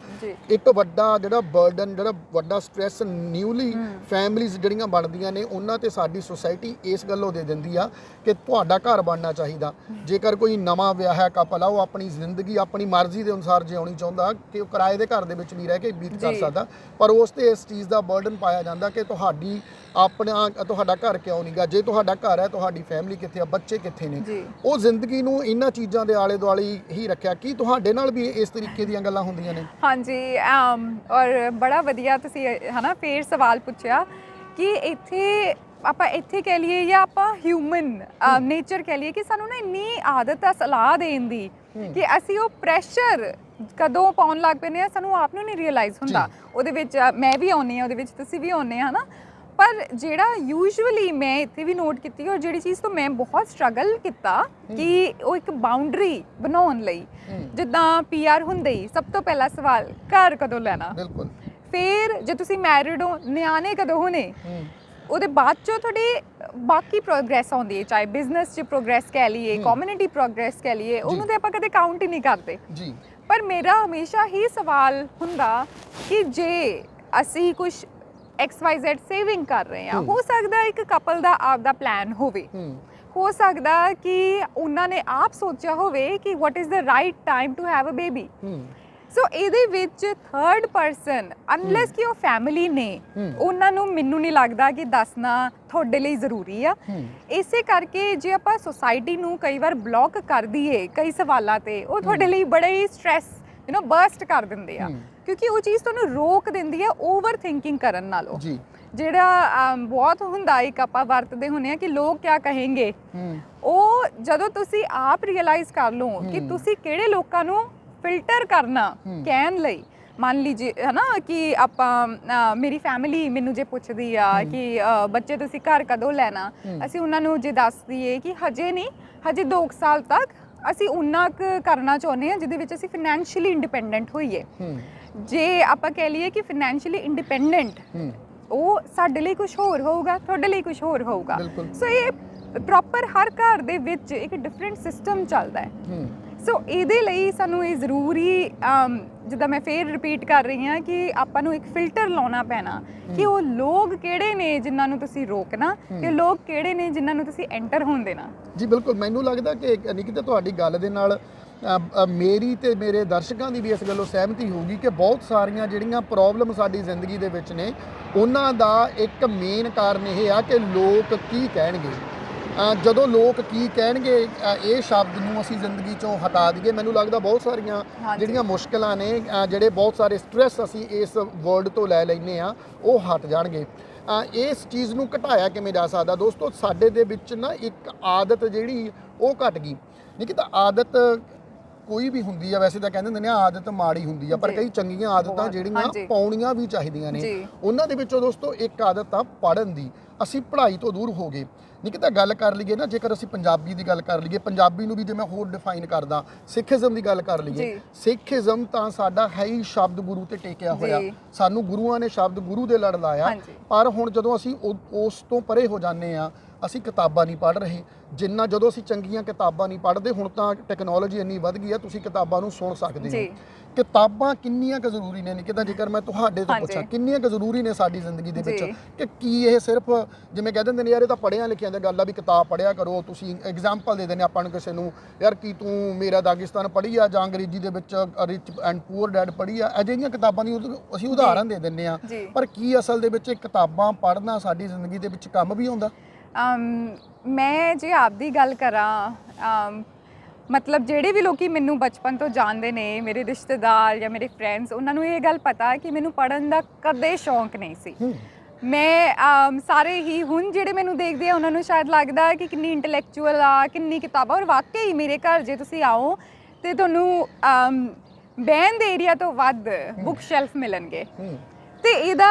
S2: ਇੱਕ ਵੱਡਾ ਜਿਹੜਾ ਬਰਡਨ, ਜਿਹੜਾ ਵੱਡਾ ਸਟ੍ਰੈਸ ਨਿਊਲੀ ਫੈਮਿਲੀਜ਼ ਜਿਹੜੀਆਂ ਬਣਦੀਆਂ ਨੇ ਉਹਨਾਂ ਤੇ ਸਾਡੀ ਸੁਸਾਇਟੀ ਇਸ ਗੱਲੋਂ ਦੇ ਦਿੰਦੀ ਆ ਕਿ ਤੁਹਾਡਾ ਘਰ ਬਣਨਾ ਚਾਹੀਦਾ। ਜੇਕਰ ਕੋਈ ਨਵਾਂ ਵਿਆਹਿਆ ਕਪਲ ਆ ਉਹ ਆਪਣੀ ਜ਼ਿੰਦਗੀ ਆਪਣੀ ਮਰਜ਼ੀ ਦੇ ਅਨੁਸਾਰ ਜਿਉਣੀ ਚਾਹੁੰਦਾ ਕਿ ਉਹ ਕਿਰਾਏ ਦੇ ਘਰ ਦੇ ਵਿੱਚ ਵੀ ਰਹਿ ਕੇ ਬੀਤ ਕਰ ਸਕਦਾ, ਪਰ ਉਸ ਤੇ ਇਸ ਚੀਜ਼ ਦਾ ਬਰਡਨ ਪਾਇਆ ਜਾਂਦਾ ਕਿ ਤੁਹਾਡਾ ਘਰ ਕਿਉਂ ਨਹੀਂਗਾ, ਜੇ ਤੁਹਾਡਾ ਘਰ ਹੈ ਤੁਹਾਡੀ ਫੈਮਿਲੀ ਕਿੱਥੇ ਆ, ਬੱਚੇ ਕਿੱਥੇ ਨੇ। ਉਹ ਜ਼ਿੰਦਗੀ ਨੂੰ ਇਹਨਾਂ ਚੀਜ਼ਾਂ ਦੇ ਆਲੇ ਦੁਆਲੇ ਹੀ ਰੱਖਿਆ। ਕੀ ਤੁਹਾਡੇ ਨਾਲ ਵੀ ਇਸ ਤਰੀਕੇ ਦੀਆਂ ਗੱਲਾਂ ਹੁੰਦੀਆਂ ਨੇ?
S3: ਹਾਂਜੀ, ਔਰ ਬੜਾ ਵਧੀਆ ਤੁਸੀਂ ਹਨਾ ਫੇਰ ਸਵਾਲ ਪੁੱਛਿਆ ਕਿ ਇੱਥੇ ਕਹਿ ਲਈਏ ਜਾਂ ਆਪਾਂ ਹਿਊਮਨ ਨੇਚਰ ਕਹਿ ਲਈਏ ਕਿ ਸਾਨੂੰ ਨਾ ਇੰਨੀ ਆਦਤ ਆ ਸਲਾਹ ਦੇਣ ਦੀ ਕਿ ਅਸੀਂ ਉਹ ਪ੍ਰੈਸ਼ਰ ਕਦੋਂ ਪਾਉਣ ਲੱਗ ਪੈਂਦੇ ਆ ਸਾਨੂੰ ਆਪ ਨੂੰ ਨਹੀਂ ਰਿਅਲਾਈਜ਼ ਹੁੰਦਾ। ਉਹਦੇ ਵਿੱਚ ਮੈਂ ਵੀ ਆਉਂਦੀ ਹਾਂ, ਉਹਦੇ ਵਿੱਚ ਤੁਸੀਂ ਵੀ ਆਉਂਦੇ ਆ ਹਨਾ। ਪਰ ਜਿਹੜਾ ਯੂਜੂਅਲੀ ਮੈਂ ਇੱਥੇ ਵੀ ਨੋਟ ਕੀਤੀ ਔਰ ਜਿਹੜੀ ਚੀਜ਼ ਤੋਂ ਮੈਂ ਬਹੁਤ ਸਟਰਗਲ ਕੀਤਾ ਕਿ ਉਹ ਇੱਕ ਬਾਉਂਡਰੀ ਬਣਾਉਣ ਲਈ, ਜਿੱਦਾਂ PR ਹੁੰਦੇ ਹੀ ਸਭ ਤੋਂ ਪਹਿਲਾ ਸਵਾਲ ਘਰ ਕਦੋਂ ਲੈਣਾ,
S2: ਬਿਲਕੁਲ।
S3: ਫਿਰ ਜੇ ਤੁਸੀਂ ਮੈਰਿਡ ਹੋ ਨਿਆਣੇ ਕਦੋਂ ਹੋਣੇ, ਉਹਦੇ ਬਾਅਦ ਚੋਂ ਤੁਹਾਡੀ ਬਾਕੀ ਪ੍ਰੋਗਰੈਸ ਆਉਂਦੀ ਹੈ, ਚਾਹੇ ਬਿਜ਼ਨਸ 'ਚ ਪ੍ਰੋਗਰੈਸ ਕਹਿ ਲਈਏ, ਕਮਿਊਨਿਟੀ ਪ੍ਰੋਗਰੈਸ ਕਹਿ ਲਈਏ, ਉਹਨੂੰ ਤੇ ਆਪਾਂ ਕਦੇ ਕਾਊਂਟ ਹੀ ਨਹੀਂ ਕਰਦੇ ਜੀ। ਪਰ ਮੇਰਾ ਹਮੇਸ਼ਾ ਹੀ ਸਵਾਲ ਹੁੰਦਾ ਕਿ ਜੇ ਅਸੀਂ ਕੁਝ XYZ ਸੇਵਿੰਗ ਕਰ ਰਹੇ ਹਾਂ, ਹੋ ਸਕਦਾ ਇੱਕ ਕਪਲ ਦਾ ਆਪਦਾ ਪਲਾਨ ਹੋਵੇ, ਹੋ ਸਕਦਾ ਕਿ ਉਹਨਾਂ ਨੇ ਆਪ ਸੋਚਿਆ ਹੋਵੇ ਕਿ what is the right time to have a baby. So ਇਹਦੇ ਵਿੱਚ ਥਰਡ ਪਰਸਨ ਅਨਲੈਸ ਕਿ ਉਹ ਫੈਮਿਲੀ ਨੇ, ਉਹਨਾਂ ਨੂੰ ਮੈਨੂੰ ਨਹੀਂ ਲੱਗਦਾ ਕਿ ਦੱਸਣਾ ਤੁਹਾਡੇ ਲਈ ਜ਼ਰੂਰੀ ਆ। ਇਸੇ ਕਰਕੇ ਜੇ ਆਪਾਂ ਸੁਸਾਇਟੀ ਨੂੰ ਕਈ ਵਾਰ ਬਲੌਕ ਕਰ ਦਈਏ ਕਈ ਸਵਾਲਾਂ ਤੇ, ਉਹ ਤੁਹਾਡੇ ਲਈ ਬੜਾ ਹੀ ਸਟ੍ਰੈਸ ਬਰਸਟ ਕਰ ਦਿੰਦੇ ਆ, ਕਿਉਂਕਿ ਉਹ ਚੀਜ਼ ਤੁਹਾਨੂੰ ਰੋਕ ਦਿੰਦੀ ਹੈ ਓਵਰ ਥਿੰਕਿੰਗ ਕਰਨ ਨਾਲੋਂ। ਜਿਹੜਾ ਬਹੁਤ ਹੁੰਦਾ ਇੱਕ ਆਪਾਂ ਵਰਤਦੇ ਹੁੰਦੇ ਆ ਕਿ ਲੋਕ ਕਿਆ ਕਹੇਂਗੇ, ਉਹ ਜਦੋਂ ਤੁਸੀਂ ਆਪ ਰਿਅਲਾਈਜ਼ ਕਰ ਲਓ ਕਿ ਤੁਸੀਂ ਕਿਹੜੇ ਲੋਕਾਂ ਨੂੰ ਫਿਲਟਰ ਕਰਨਾ ਕਹਿਣ ਲਈ। ਮੰਨ ਲੀਜੀਏ ਹੈ ਨਾ ਕਿ ਆਪਾਂ ਮੇਰੀ ਫੈਮਿਲੀ ਮੈਨੂੰ ਜੇ ਪੁੱਛਦੀ ਆ ਕਿ ਬੱਚੇ ਤੁਸੀਂ ਘਰ ਕਦੋਂ ਲੈਣਾ, ਅਸੀਂ ਉਹਨਾਂ ਨੂੰ ਜੇ ਦੱਸ ਦਈਏ ਕਿ ਹਜੇ ਨਹੀਂ, ਹਜੇ 2 ਸਾਲ ਤੱਕ ਅਸੀਂ ਉਨਾ ਕੁ ਕਰਨਾ ਚਾਹੁੰਦੇ ਹਾਂ ਜਿਹਦੇ ਵਿੱਚ ਅਸੀਂ ਫਾਈਨੈਂਸ਼ੀਅਲੀ ਇੰਡੀਪੈਂਡੈਂਟ ਹੋਈਏ। ਜੇ ਆਪਾਂ ਕਹਿ ਲਈਏ ਕਿ ਫਾਈਨੈਂਸ਼ੀਅਲੀ ਇੰਡੀਪੈਂਡੈਂਟ, ਉਹ ਸਾਡੇ ਲਈ ਕੁਝ ਹੋਰ ਹੋਊਗਾ, ਤੁਹਾਡੇ ਲਈ ਕੁਝ ਹੋਰ ਹੋਊਗਾ। ਸੋ ਇਹ ਪ੍ਰੋਪਰ ਹਰ ਘਰ ਦੇ ਵਿੱਚ ਇੱਕ ਡਿਫਰੈਂਟ ਸਿਸਟਮ ਚੱਲਦਾ ਹੈ। ਸੋ ਇਹਦੇ ਲਈ ਸਾਨੂੰ ਇਹ ਜ਼ਰੂਰੀ, ਜਿੱਦਾਂ ਮੈਂ ਫੇਰ ਰਿਪੀਟ ਕਰ ਰਹੀ ਹਾਂ ਕਿ ਆਪਾਂ ਨੂੰ ਇੱਕ ਫਿਲਟਰ ਲਾਉਣਾ ਪੈਣਾ ਕਿ ਉਹ ਲੋਕ ਕਿਹੜੇ ਨੇ ਜਿਨ੍ਹਾਂ ਨੂੰ ਤੁਸੀਂ ਰੋਕਣਾ ਤੇ ਲੋਕ ਕਿਹੜੇ ਨੇ ਜਿਨ੍ਹਾਂ ਨੂੰ ਤੁਸੀਂ ਐਂਟਰ ਹੋਣ ਦੇਣਾ।
S2: ਜੀ ਬਿਲਕੁਲ, ਮੈਨੂੰ ਲੱਗਦਾ ਕਿ ਨਿਕਿਤਾ ਤੁਹਾਡੀ ਗੱਲ ਦੇ ਨਾਲ ਮੇਰੀ ਤੇ ਮੇਰੇ ਦਰਸ਼ਕਾਂ ਦੀ ਵੀ ਇਸ ਗੱਲੋਂ ਸਹਿਮਤੀ ਹੋਊਗੀ ਕਿ ਬਹੁਤ ਸਾਰੀਆਂ ਜਿਹੜੀਆਂ ਪ੍ਰੋਬਲਮ ਸਾਡੀ ਜ਼ਿੰਦਗੀ ਦੇ ਵਿੱਚ ਨੇ ਉਹਨਾਂ ਦਾ ਇੱਕ ਮੇਨ ਕਾਰਨ ਇਹ ਆ ਕਿ ਲੋਕ ਕੀ ਕਹਿਣਗੇ। ਜਦੋਂ ਲੋਕ ਕੀ ਕਹਿਣਗੇ ਇਹ ਸ਼ਬਦ ਨੂੰ ਅਸੀਂ ਜ਼ਿੰਦਗੀ ਚੋਂ ਹਟਾ ਦਈਏ, ਮੈਨੂੰ ਲੱਗਦਾ ਬਹੁਤ ਸਾਰੀਆਂ ਜਿਹੜੀਆਂ ਮੁਸ਼ਕਲਾਂ ਨੇ, ਜਿਹੜੇ ਬਹੁਤ ਸਾਰੇ ਸਟ੍ਰੈਸ ਅਸੀਂ ਇਸ ਵਰਡ ਤੋਂ ਲੈ ਲੈਂਦੇ ਆ, ਉਹ ਹਟ ਜਾਣਗੇ। ਇਸ ਚੀਜ਼ ਨੂੰ ਘਟਾਇਆ ਕਿਵੇਂ ਜਾ ਸਕਦਾ? ਦੋਸਤੋ, ਸਾਡੇ ਦੇ ਵਿੱਚ ਨਾ ਇੱਕ ਆਦਤ ਜਿਹੜੀ ਉਹ ਘਟ ਗਈ। ਨਹੀਂ ਕਿ ਤਾਂ ਆਦਤ ਕੋਈ ਵੀ ਹੁੰਦੀ ਆ, ਵੈਸੇ ਤਾਂ ਕਹਿੰਦੇ ਹੁੰਦੇ ਨੇ ਆਦਤ ਮਾੜੀ ਹੁੰਦੀ ਆ, ਪਰ ਕਈ ਚੰਗੀਆਂ ਆਦਤਾਂ ਜਿਹੜੀਆਂ ਪਾਉਣੀਆਂ ਵੀ ਚਾਹੀਦੀਆਂ ਨੇ। ਉਹਨਾਂ ਦੇ ਵਿੱਚੋਂ ਦੋਸਤੋ ਇੱਕ ਆਦਤ ਆ ਪੜ੍ਹਨ ਦੀ। ਅਸੀਂ ਪੜ੍ਹਾਈ ਤੋਂ ਦੂਰ ਹੋ ਗਏ। ਨਹੀਂ ਕਿ ਤਾਂ ਗੱਲ ਕਰ ਲਈਏ ਨਾ, ਜੇਕਰ ਅਸੀਂ ਪੰਜਾਬੀ ਦੀ ਗੱਲ ਕਰ ਲਈਏ, ਪੰਜਾਬੀ ਨੂੰ ਵੀ ਜੇ ਮੈਂ ਹੋਰ ਡਿਫਾਈਨ ਕਰਦਾ, ਸਿੱਖੀਜ਼ਮ ਦੀ ਗੱਲ ਕਰ ਲਈਏ, ਸਿੱਖੀਜ਼ਮ ਤਾਂ ਸਾਡਾ ਹੈ ਹੀ ਸ਼ਬਦ ਗੁਰੂ ਤੇ ਟੇਕਿਆ ਹੋਇਆ। ਸਾਨੂੰ ਗੁਰੂਆਂ ਨੇ ਸ਼ਬਦ ਗੁਰੂ ਦੇ ਲੜ ਲਾਇਆ। ਪਰ ਹੁਣ ਜਦੋਂ ਅਸੀਂ ਉਸ ਤੋਂ ਪਰੇ ਹੋ ਜਾਂਦੇ ਆ, ਅਸੀਂ ਕਿਤਾਬਾਂ ਨਹੀਂ ਪੜ੍ਹ ਰਹੇ। ਜਿੰਨਾ ਜਦੋਂ ਅਸੀਂ ਚੰਗੀਆਂ ਕਿਤਾਬਾਂ ਨਹੀਂ ਪੜ੍ਹਦੇ, ਹੁਣ ਤਾਂ ਟੈਕਨੋਲੋਜੀ ਇੰਨੀ ਵੱਧ ਗਈ ਆ, ਤੁਸੀਂ ਕਿਤਾਬਾਂ ਨੂੰ ਸੁਣ ਸਕਦੇ ਹੋ। ਕਿਤਾਬਾਂ ਕਿੰਨੀਆਂ ਕੁ ਜ਼ਰੂਰੀ ਨੇ? ਨਿਕਿਤਾ, ਜੇਕਰ ਮੈਂ ਤੁਹਾਡੇ ਤੋਂ ਪੁੱਛਾਂ ਕਿੰਨੀਆਂ ਕੁ ਜ਼ਰੂਰੀ ਨੇ ਸਾਡੀ ਜ਼ਿੰਦਗੀ ਦੇ ਵਿੱਚ, ਕਿ ਕੀ ਇਹ ਸਿਰਫ ਜਿਵੇਂ ਕਹਿ ਦਿੰਦੇ ਨੇ ਯਾਰ ਇਹ ਤਾਂ ਪੜ੍ਹਿਆਂ ਲਿਖਿਆਂ ਦੀ ਗੱਲ ਆ ਵੀ ਕਿਤਾਬ ਪੜ੍ਹਿਆ ਕਰੋ, ਤੁਸੀਂ ਐਗਜ਼ਾਮਪਲ ਦੇ ਦਿੰਦੇ ਆਪਾਂ ਨੂੰ ਕਿਸੇ ਨੂੰ, ਯਾਰ ਕੀ ਤੂੰ ਮੇਰਾ ਦਾਗਿਸਤਾਨ ਪੜ੍ਹੀ ਆ ਜਾਂ ਅੰਗਰੇਜ਼ੀ ਦੇ ਵਿੱਚ ਰਿਚ ਐਂਡ ਪੂਅਰ ਡੈਡ ਪੜ੍ਹੀ ਆ, ਅਜਿਹੀਆਂ ਕਿਤਾਬਾਂ ਦੀ ਅਸੀਂ ਉਦਾਹਰਨ ਦੇ ਦਿੰਦੇ ਆ। ਪਰ ਕੀ ਅਸਲ ਦੇ ਵਿੱਚ ਕਿਤਾਬਾਂ ਪੜ੍ਹਨਾ ਸਾਡੀ ਜ਼ਿੰਦਗੀ ਦੇ ਵਿੱਚ ਕੰਮ ਵੀ ਆਉਂਦਾ?
S3: ਮੈਂ ਜੇ ਆਪਦੀ ਗੱਲ ਕਰਾਂ, ਮਤਲਬ ਜਿਹੜੇ ਵੀ ਲੋਕੀ ਮੈਨੂੰ ਬਚਪਨ ਤੋਂ ਜਾਣਦੇ ਨੇ, ਮੇਰੇ ਰਿਸ਼ਤੇਦਾਰ ਜਾਂ ਮੇਰੇ ਫਰੈਂਡਸ, ਉਹਨਾਂ ਨੂੰ ਇਹ ਗੱਲ ਪਤਾ ਕਿ ਮੈਨੂੰ ਪੜ੍ਹਨ ਦਾ ਕਦੇ ਸ਼ੌਂਕ ਨਹੀਂ ਸੀ। ਮੈਂ ਸਾਰੇ ਹੀ ਹੁਣ ਜਿਹੜੇ ਮੈਨੂੰ ਦੇਖਦੇ ਆ ਉਹਨਾਂ ਨੂੰ ਸ਼ਾਇਦ ਲੱਗਦਾ ਕਿ ਕਿੰਨੀ ਇੰਟੈਲੈਕਚੁਅਲ ਆ, ਕਿੰਨੀ ਕਿਤਾਬਾਂ, ਔਰ ਵਾਕਈ ਮੇਰੇ ਘਰ ਜੇ ਤੁਸੀਂ ਆਓ ਤੇ ਤੁਹਾਨੂੰ ਬਹਿਣ ਦੇ ਏਰੀਆ ਤੋਂ ਵੱਧ ਬੁੱਕ ਸ਼ੈਲਫ ਮਿਲਣਗੇ। ਤੇ ਇਹਦਾ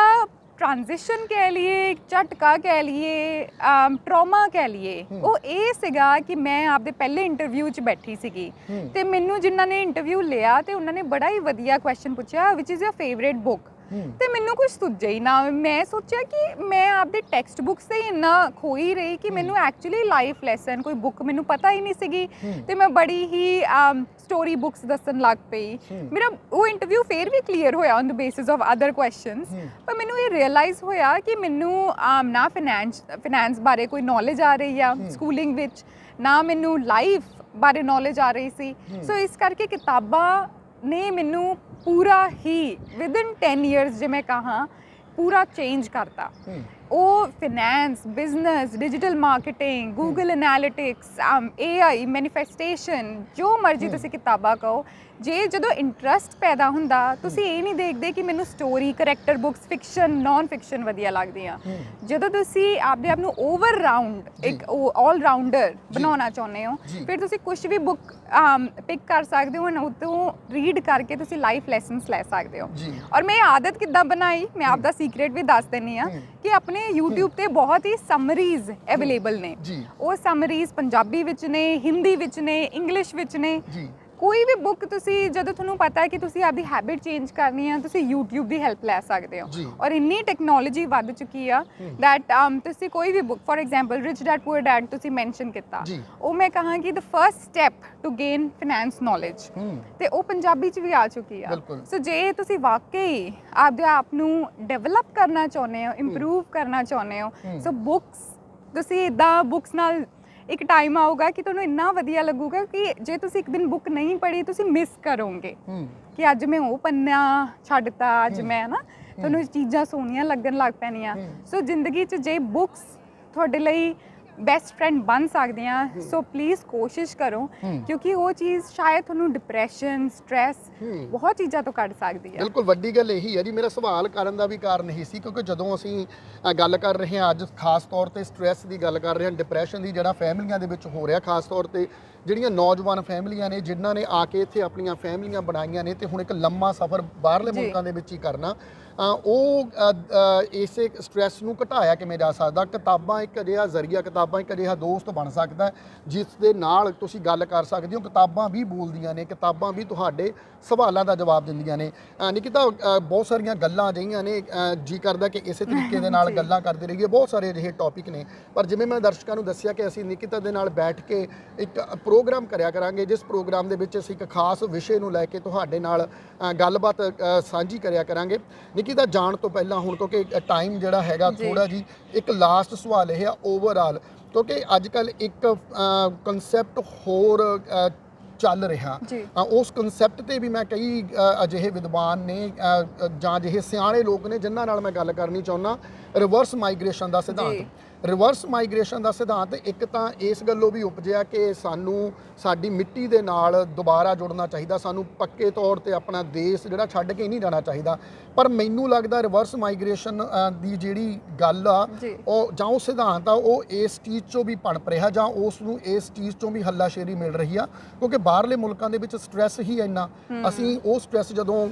S3: ਟ੍ਰਾਂਜੀਸ਼ਨ ਕਹਿ ਲਈਏ, ਝਟਕਾ ਕਹਿ ਲਈਏ, ਟਰੋਮਾ ਕਹਿ ਲਈਏ, ਉਹ ਇਹ ਸੀਗਾ ਕਿ ਮੈਂ ਆਪਦੇ ਪਹਿਲੇ ਇੰਟਰਵਿਊ 'ਚ ਬੈਠੀ ਸੀਗੀ ਤੇ ਮੈਨੂੰ ਜਿਨ੍ਹਾਂ ਨੇ ਇੰਟਰਵਿਊ ਲਿਆ ਤੇ ਉਹਨਾਂ ਨੇ ਬੜਾ ਹੀ ਵਧੀਆ ਕੁਐਸਚਨ ਪੁੱਛਿਆ, ਵਿਚ ਇਜ਼ ਯਰ ਫੇਵਰੇਟ ਬੁੱਕ। ਤੇ ਮੈਨੂੰ ਕੁਝ ਸੁੱਝਿਆ ਹੀ ਨਾ। ਮੈਂ ਸੋਚਿਆ ਕਿ ਮੈਂ ਆਪਦੇ ਟੈਕਸਟ ਬੁੱਕਸ ਤੇ ਇੰਨਾ ਖੋਈ ਰਹੀ ਕਿ ਮੈਨੂੰ ਐਕਚੁਅਲੀ ਲਾਈਫ ਲੈਸਨ ਕੋਈ ਬੁੱਕ ਮੈਨੂੰ ਪਤਾ ਹੀ ਨਹੀਂ ਸੀਗੀ ਤੇ ਮੈਂ ਬੜੀ ਹੀ ਸਟੋਰੀ ਬੁੱਕਸ ਦੱਸਣ ਲੱਗ ਪਈ। ਮੇਰਾ ਉਹ ਇੰਟਰਵਿਊ ਫੇਰ ਵੀ ਕਲੀਅਰ ਹੋਇਆ on the basis of other questions, ਪਰ ਮੈਨੂੰ ਇਹ ਰਿਅਲਾਈਜ਼ ਹੋਇਆ ਕਿ ਮੈਨੂੰ ਨਾ ਫਾਈਨੈਂਸ ਬਾਰੇ ਕੋਈ ਨੌਲੇਜ ਆ ਰਹੀ ਆ ਸਕੂਲਿੰਗ ਵਿੱਚ, ਨਾ ਮੈਨੂੰ ਲਾਈਫ ਬਾਰੇ ਨੌਲੇਜ ਆ ਰਹੀ ਸੀ। ਸੋ ਇਸ ਕਰਕੇ ਕਿਤਾਬਾਂ ਨੇ ਮੈਨੂੰ ਪੂਰਾ ਹੀ ਵਿਦਿਨ 10 ਇਅਰਸ ਜੇ ਮੈਂ ਕਹਾਂ ਪੂਰਾ ਚੇਂਜ ਕਰਤਾ। ਉਹ finance, business, digital marketing, Google analytics, AI, manifestation, ਜੋ ਮਰਜ਼ੀ ਤੁਸੀਂ ਕਿਤਾਬਾਂ ਕਹੋ, ਜੇ ਜਦੋਂ ਇੰਟਰਸਟ ਪੈਦਾ ਹੁੰਦਾ ਤੁਸੀਂ ਇਹ ਨਹੀਂ ਦੇਖਦੇ ਕਿ ਮੈਨੂੰ story, character books, fiction, non fiction ਵਧੀਆ ਲੱਗਦੀਆਂ। ਜਦੋਂ ਤੁਸੀਂ ਆਪਦੇ ਆਪ ਨੂੰ ਓਵਰ ਰਾਊਂਡ ਇੱਕ ਆਲ ਰਾਊਂਡਰ ਬਣਾਉਣਾ ਚਾਹੁੰਦੇ ਹੋ, ਫਿਰ ਤੁਸੀਂ ਕੁਝ ਵੀ ਬੁੱਕ ਪਿਕ ਕਰ ਸਕਦੇ ਹੋ, ਉਹ ਤੋਂ ਰੀਡ ਕਰਕੇ ਤੁਸੀਂ ਲਾਈਫ ਲੈਸਨਸ ਲੈ ਸਕਦੇ ਹੋ। ਔਰ ਮੈਂ ਆਦਤ ਕਿੱਦਾਂ ਬਣਾਈ, ਮੈਂ ਆਪਦਾ ਸੀਕ੍ਰੇਟ ਵੀ ਦੱਸ ਦਿੰਦੀ ਹਾਂ ਕਿ ਆਪਣੇ YouTube ਤੇ ਬਹੁਤ ਹੀ ਸਮਰੀਜ਼ ਅਵੇਲੇਬਲ ਨੇ। ਉਹ ਸਮਰੀਜ਼ ਪੰਜਾਬੀ ਵਿੱਚ ਨੇ, ਹਿੰਦੀ ਵਿੱਚ ਨੇ, ਇੰਗਲਿਸ਼ ਵਿੱਚ ਨੇ। ਕੋਈ ਵੀ ਬੁੱਕ ਤੁਸੀਂ ਜਦੋਂ ਤੁਹਾਨੂੰ ਪਤਾ ਹੈ ਕਿ ਤੁਸੀਂ ਆਪਦੀ ਹੈਬਿਟ ਚੇਂਜ ਕਰਨੀ ਹੈ, ਤੁਸੀਂ YouTube ਦੀ ਹੈਲਪ ਲੈ ਸਕਦੇ ਹੋ। ਔਰ ਇੰਨੀ ਟੈਕਨੋਲੋਜੀ ਵੱਧ ਚੁੱਕੀ ਆ ਦੈਟ ਤੁਸੀਂ ਕੋਈ ਵੀ book, for example rich dad poor dad ਤੁਸੀਂ ਮੈਂਸ਼ਨ ਕੀਤਾ, ਉਹ ਮੈਂ ਕਹਾਂ ਕਿ the first step to gain finance knowledge, ਤੇ ਉਹ ਪੰਜਾਬੀ 'ਚ ਵੀ ਆ ਚੁੱਕੀ ਆ। ਸੋ ਜੇ ਤੁਸੀਂ ਵਾਕਈ ਆਪਦੇ ਆਪ ਨੂੰ ਡਿਵੈਲਪ ਕਰਨਾ ਚਾਹੁੰਦੇ ਹੋ, ਇੰਪਰੂਵ ਕਰਨਾ ਚਾਹੁੰਦੇ ਹੋ, ਸੋ ਬੁੱਕਸ ਤੁਸੀਂ ਇੱਦਾਂ ਬੁੱਕਸ ਨਾਲ ਇੱਕ ਟਾਈਮ ਆਊਗਾ ਕਿ ਤੁਹਾਨੂੰ ਇੰਨਾ ਵਧੀਆ ਲੱਗੂਗਾ ਕਿ ਜੇ ਤੁਸੀਂ ਇੱਕ ਦਿਨ ਬੁੱਕ ਨਹੀਂ ਪੜ੍ਹੀ ਤੁਸੀਂ ਮਿਸ ਕਰੋਗੇ ਕਿ ਅੱਜ ਮੈਂ ਉਹ ਪੰਨਾ ਛੱਡਤਾ, ਅੱਜ ਮੈਂ ਨਾ ਤੁਹਾਨੂੰ ਚੀਜ਼ਾਂ ਸੋਹਣੀਆਂ ਲੱਗਣ ਲੱਗ ਪੈਣੀਆਂ। ਸੋ ਜ਼ਿੰਦਗੀ 'ਚ ਜੇ ਬੁੱਕਸ ਤੁਹਾਡੇ ਲਈ ਬੈਸਟ ਫਰੈਂਡ ਬਣ ਸਕਦੀਆਂ, ਸੋ ਪਲੀਜ਼ ਕੋਸ਼ਿਸ਼ ਕਰੋ, ਕਿਉਂਕਿ ਉਹ ਚੀਜ਼ ਸ਼ਾਇਦ ਤੁਹਾਨੂੰ ਡਿਪਰੈਸ਼ਨ, ਸਟ੍ਰੈਸ, ਬਹੁਤ ਚੀਜ਼ਾਂ ਤੋਂ ਕੱਢ ਸਕਦੀ ਹੈ।
S2: ਬਿਲਕੁਲ ਵੱਡੀ ਗੱਲ ਇਹੀ ਹੈ ਜੀ। ਮੇਰਾ ਸਵਾਲ ਕਰਨ ਦਾ ਵੀ ਕਾਰਨ ਇਹੀ ਸੀ ਕਿਉਂਕਿ ਜਦੋਂ ਅਸੀਂ ਗੱਲ ਕਰ ਰਹੇ ਹਾਂ ਅੱਜ ਖਾਸ ਤੌਰ ਤੇ ਸਟ੍ਰੈਸ ਦੀ ਗੱਲ ਕਰ ਰਹੇ ਹਾਂ, ਡਿਪਰੈਸ਼ਨ ਦੀ, ਜਿਹੜਾ ਫੈਮਲੀਆਂ ਦੇ ਵਿੱਚ ਹੋ ਰਿਹਾ, ਖਾਸ ਤੌਰ ਤੇ ਜਿਹੜੀਆਂ ਨੌਜਵਾਨ ਫੈਮਲੀਆਂ ਨੇ ਜਿਨ੍ਹਾਂ ਨੇ ਆ ਕੇ ਇੱਥੇ ਆਪਣੀਆਂ ਫੈਮਲੀਆਂ ਬਣਾਈਆਂ ਨੇ ਤੇ ਹੁਣ ਇੱਕ ਲੰਮਾ ਸਫ਼ਰ ਬਾਹਰਲੇ ਮੁਲਕਾਂ ਦੇ ਵਿੱਚ ਹੀ ਕਰਨਾ, ਉਹ ਇਸੇ ਸਟ੍ਰੈਸ ਨੂੰ ਘਟਾਇਆ ਕਿਵੇਂ ਜਾ ਸਕਦਾ? ਕਿਤਾਬਾਂ ਇੱਕ ਅਜਿਹਾ ਜ਼ਰੀਆ, ਕਿਤਾਬਾਂ ਇੱਕ ਅਜਿਹਾ ਦੋਸਤ ਬਣ ਸਕਦਾ ਜਿਸ ਦੇ ਨਾਲ ਤੁਸੀਂ ਗੱਲ ਕਰ ਸਕਦੇ ਹੋ। ਕਿਤਾਬਾਂ ਵੀ ਬੋਲਦੀਆਂ ਨੇ, ਕਿਤਾਬਾਂ ਵੀ ਤੁਹਾਡੇ ਸਵਾਲਾਂ ਦਾ ਜਵਾਬ ਦਿੰਦੀਆਂ ਨੇ। ਨਿਕਿਤਾ, ਬਹੁਤ ਸਾਰੀਆਂ ਗੱਲਾਂ ਅਜਿਹੀਆਂ ਨੇ, ਜੀ ਕਰਦਾ ਕਿ ਇਸੇ ਤਰੀਕੇ ਦੇ ਨਾਲ ਗੱਲਾਂ ਕਰਦੇ ਰਹੀਏ। ਬਹੁਤ ਸਾਰੇ ਅਜਿਹੇ ਟੌਪਿਕ ਨੇ, ਪਰ ਜਿਵੇਂ ਮੈਂ ਦਰਸ਼ਕਾਂ ਨੂੰ ਦੱਸਿਆ ਕਿ ਅਸੀਂ ਨਿਕਿਤਾ ਦੇ ਨਾਲ ਬੈਠ ਕੇ ਇੱਕ ਪ੍ਰੋਗਰਾਮ ਕਰਿਆ ਕਰਾਂਗੇ, ਜਿਸ ਪ੍ਰੋਗਰਾਮ ਦੇ ਵਿੱਚ ਅਸੀਂ ਇੱਕ ਖਾਸ ਵਿਸ਼ੇ ਨੂੰ ਲੈ ਕੇ ਤੁਹਾਡੇ ਨਾਲ ਗੱਲਬਾਤ ਸਾਂਝੀ ਕਰਿਆ ਕਰਾਂਗੇ। ਨਿਕਿਤਾ, ਜਾਣ ਤੋਂ ਪਹਿਲਾਂ ਹੁਣ ਕਿਉਂਕਿ ਟਾਈਮ ਜਿਹੜਾ ਹੈਗਾ ਥੋੜਾ ਜੀ, ਇੱਕ ਲਾਸਟ ਸਵਾਲ ਇਹ ਆ ਓਵਰਆਲ, ਕਿਉਂਕਿ ਅੱਜ ਕੱਲ੍ਹ ਇੱਕ ਕਨਸੈਪਟ ਹੋਰ ਚੱਲ ਰਿਹਾ, ਉਸ ਕਨਸੈਪਟ ਤੇ ਵੀ ਮੈਂ ਕਈ ਅਜਿਹੇ ਵਿਦਵਾਨ ਨੇ ਜਾਂ ਅਜਿਹੇ ਸਿਆਣੇ ਲੋਕ ਨੇ ਜਿਨ੍ਹਾਂ ਨਾਲ ਮੈਂ ਗੱਲ ਕਰਨੀ ਚਾਹੁੰਦਾ। ਰਿਵਰਸ ਮਾਈਗ੍ਰੇਸ਼ਨ ਦਾ ਸਿਧਾਂਤ, ਰਿਵਰਸ ਮਾਈਗ੍ਰੇਸ਼ਨ ਦਾ ਸਿਧਾਂਤ ਇੱਕ ਤਾਂ ਇਸ ਗੱਲੋਂ ਵੀ ਉਪਜਿਆ ਕਿ ਸਾਨੂੰ ਸਾਡੀ ਮਿੱਟੀ ਦੇ ਨਾਲ ਦੁਬਾਰਾ ਜੁੜਨਾ ਚਾਹੀਦਾ, ਸਾਨੂੰ ਪੱਕੇ ਤੌਰ ਤੇ ਆਪਣਾ ਦੇਸ਼ ਜਿਹੜਾ ਛੱਡ ਕੇ ਨਹੀਂ ਜਾਣਾ ਚਾਹੀਦਾ। ਪਰ ਮੈਨੂੰ ਲੱਗਦਾ ਰਿਵਰਸ ਮਾਈਗ੍ਰੇਸ਼ਨ ਦੀ ਜਿਹੜੀ ਗੱਲ ਆ ਉਹ ਜਾਂ ਉਹ ਸਿਧਾਂਤ ਆ ਉਹ ਇਸ ਚੀਜ਼ 'ਚੋਂ ਵੀ ਪਣਪ ਰਿਹਾ ਜਾਂ ਉਸ ਨੂੰ ਇਸ ਚੀਜ਼ 'ਚੋਂ ਵੀ ਹੱਲਾਸ਼ੇਰੀ ਮਿਲ ਰਹੀ ਆ, ਕਿਉਂਕਿ ਬਾਹਰਲੇ ਮੁਲਕਾਂ ਦੇ ਵਿੱਚ ਸਟ੍ਰੈਸ ਹੀ ਇੰਨਾ, ਅਸੀਂ ਉਹ ਸਟ੍ਰੈਸ ਜਦੋਂ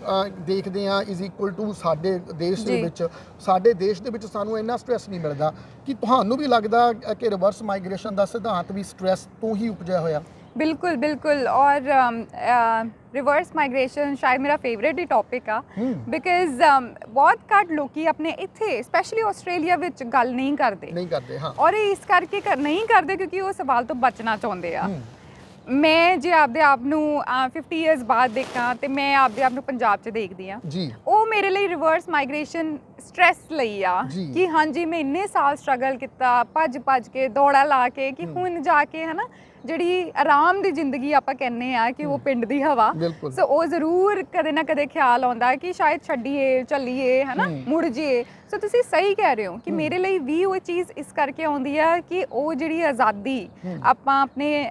S2: ਦੇਖਦੇ ਹਾਂ ਇਜ਼ ਇਕੁਅਲ ਟੂ ਸਾਡੇ ਦੇਸ਼ ਦੇ ਵਿੱਚ, ਸਾਡੇ ਦੇਸ਼ ਦੇ ਵਿੱਚ ਸਾਨੂੰ ਇੰਨਾ ਸਟ੍ਰੈਸ ਨਹੀਂ ਮਿਲਦਾ। ਕਿ ਤੁਹਾਨੂੰ ਵੀ ਲੱਗਦਾ ਕਿ ਰਿਵਰਸ ਮਾਈਗ੍ਰੇਸ਼ਨ ਦਾ ਸਿਧਾਂਤ ਵੀ ਸਟ੍ਰੈਸ ਤੋਂ ਹੀ ਉਪਜਿਆ ਹੋਇਆ? ਬਿਲਕੁਲ
S3: ਬਿਲਕੁਲ। ਔਰ ਰਿਵਰਸ ਮਾਈਗ੍ਰੇਸ਼ਨ ਸ਼ਾਇਦ ਮੇਰਾ ਫੇਵਰੇਟ ਹੀ ਟੌਪਿਕ ਆ, ਬਿਕਾਜ਼ ਬਹੁਤ ਘੱਟ ਲੋਕੀ ਆਪਣੇ ਇੱਥੇ ਸਪੈਸ਼ਲੀ ਆਸਟ੍ਰੇਲੀਆ ਵਿੱਚ ਗੱਲ ਨਹੀਂ ਕਰਦੇ। ਹਾਂ, ਔਰ ਇਸ ਕਰਕੇ ਨਹੀਂ ਕਰਦੇ ਕਿਉਂਕਿ ਉਹ ਸਵਾਲ ਤੋਂ ਬਚਣਾ ਚਾਹੁੰਦੇ ਆ। ਮੈਂ ਜੇ ਆਪਦੇ ਆਪ ਨੂੰ 50 ਇਅਰਸ ਬਾਅਦ ਦੇਖਾਂ ਤੇ ਮੈਂ ਆਪਦੇ ਆਪ ਨੂੰ ਪੰਜਾਬ 'ਚ ਦੇਖਦੀ ਆ, ਉਹ ਮੇਰੇ ਲਈ ਰਿਵਰਸ ਮਾਈਗ੍ਰੇਸ਼ਨ ਸਟ੍ਰੈਸ ਲਈ ਆ ਕਿ ਹਾਂਜੀ ਮੈਂ ਇੰਨੇ ਸਾਲ ਸਟਰਗਲ ਕੀਤਾ, ਭੱਜ ਕੇ ਦੌੜਾ ਲਾ ਕੇ, ਕਿ ਹੁਣ ਜਾ ਕੇ ਹੈ ਨਾ ਜਿਹੜੀ ਆਰਾਮ ਦੀ ਜ਼ਿੰਦਗੀ ਆਪਾਂ ਕਹਿੰਦੇ ਆ ਕਿ ਉਹ ਪਿੰਡ ਦੀ ਹਵਾ। ਸੋ ਉਹ ਜ਼ਰੂਰ ਕਦੇ ਨਾ ਕਦੇ ਖਿਆਲ ਆਉਂਦਾ ਕਿ ਸ਼ਾਇਦ ਛੱਡੀਏ, ਚੱਲੀਏ, ਹੈ ਨਾ, ਮੁੜ ਜਾਈਏ। ਸੋ ਤੁਸੀਂ ਸਹੀ ਕਹਿ ਰਹੇ ਹੋ ਕਿ ਮੇਰੇ ਲਈ ਵੀ ਉਹ ਚੀਜ਼ ਇਸ ਕਰਕੇ ਆਉਂਦੀ ਆ ਕਿ ਉਹ ਜਿਹੜੀ ਆਜ਼ਾਦੀ ਆਪਾਂ ਆਪਣੇ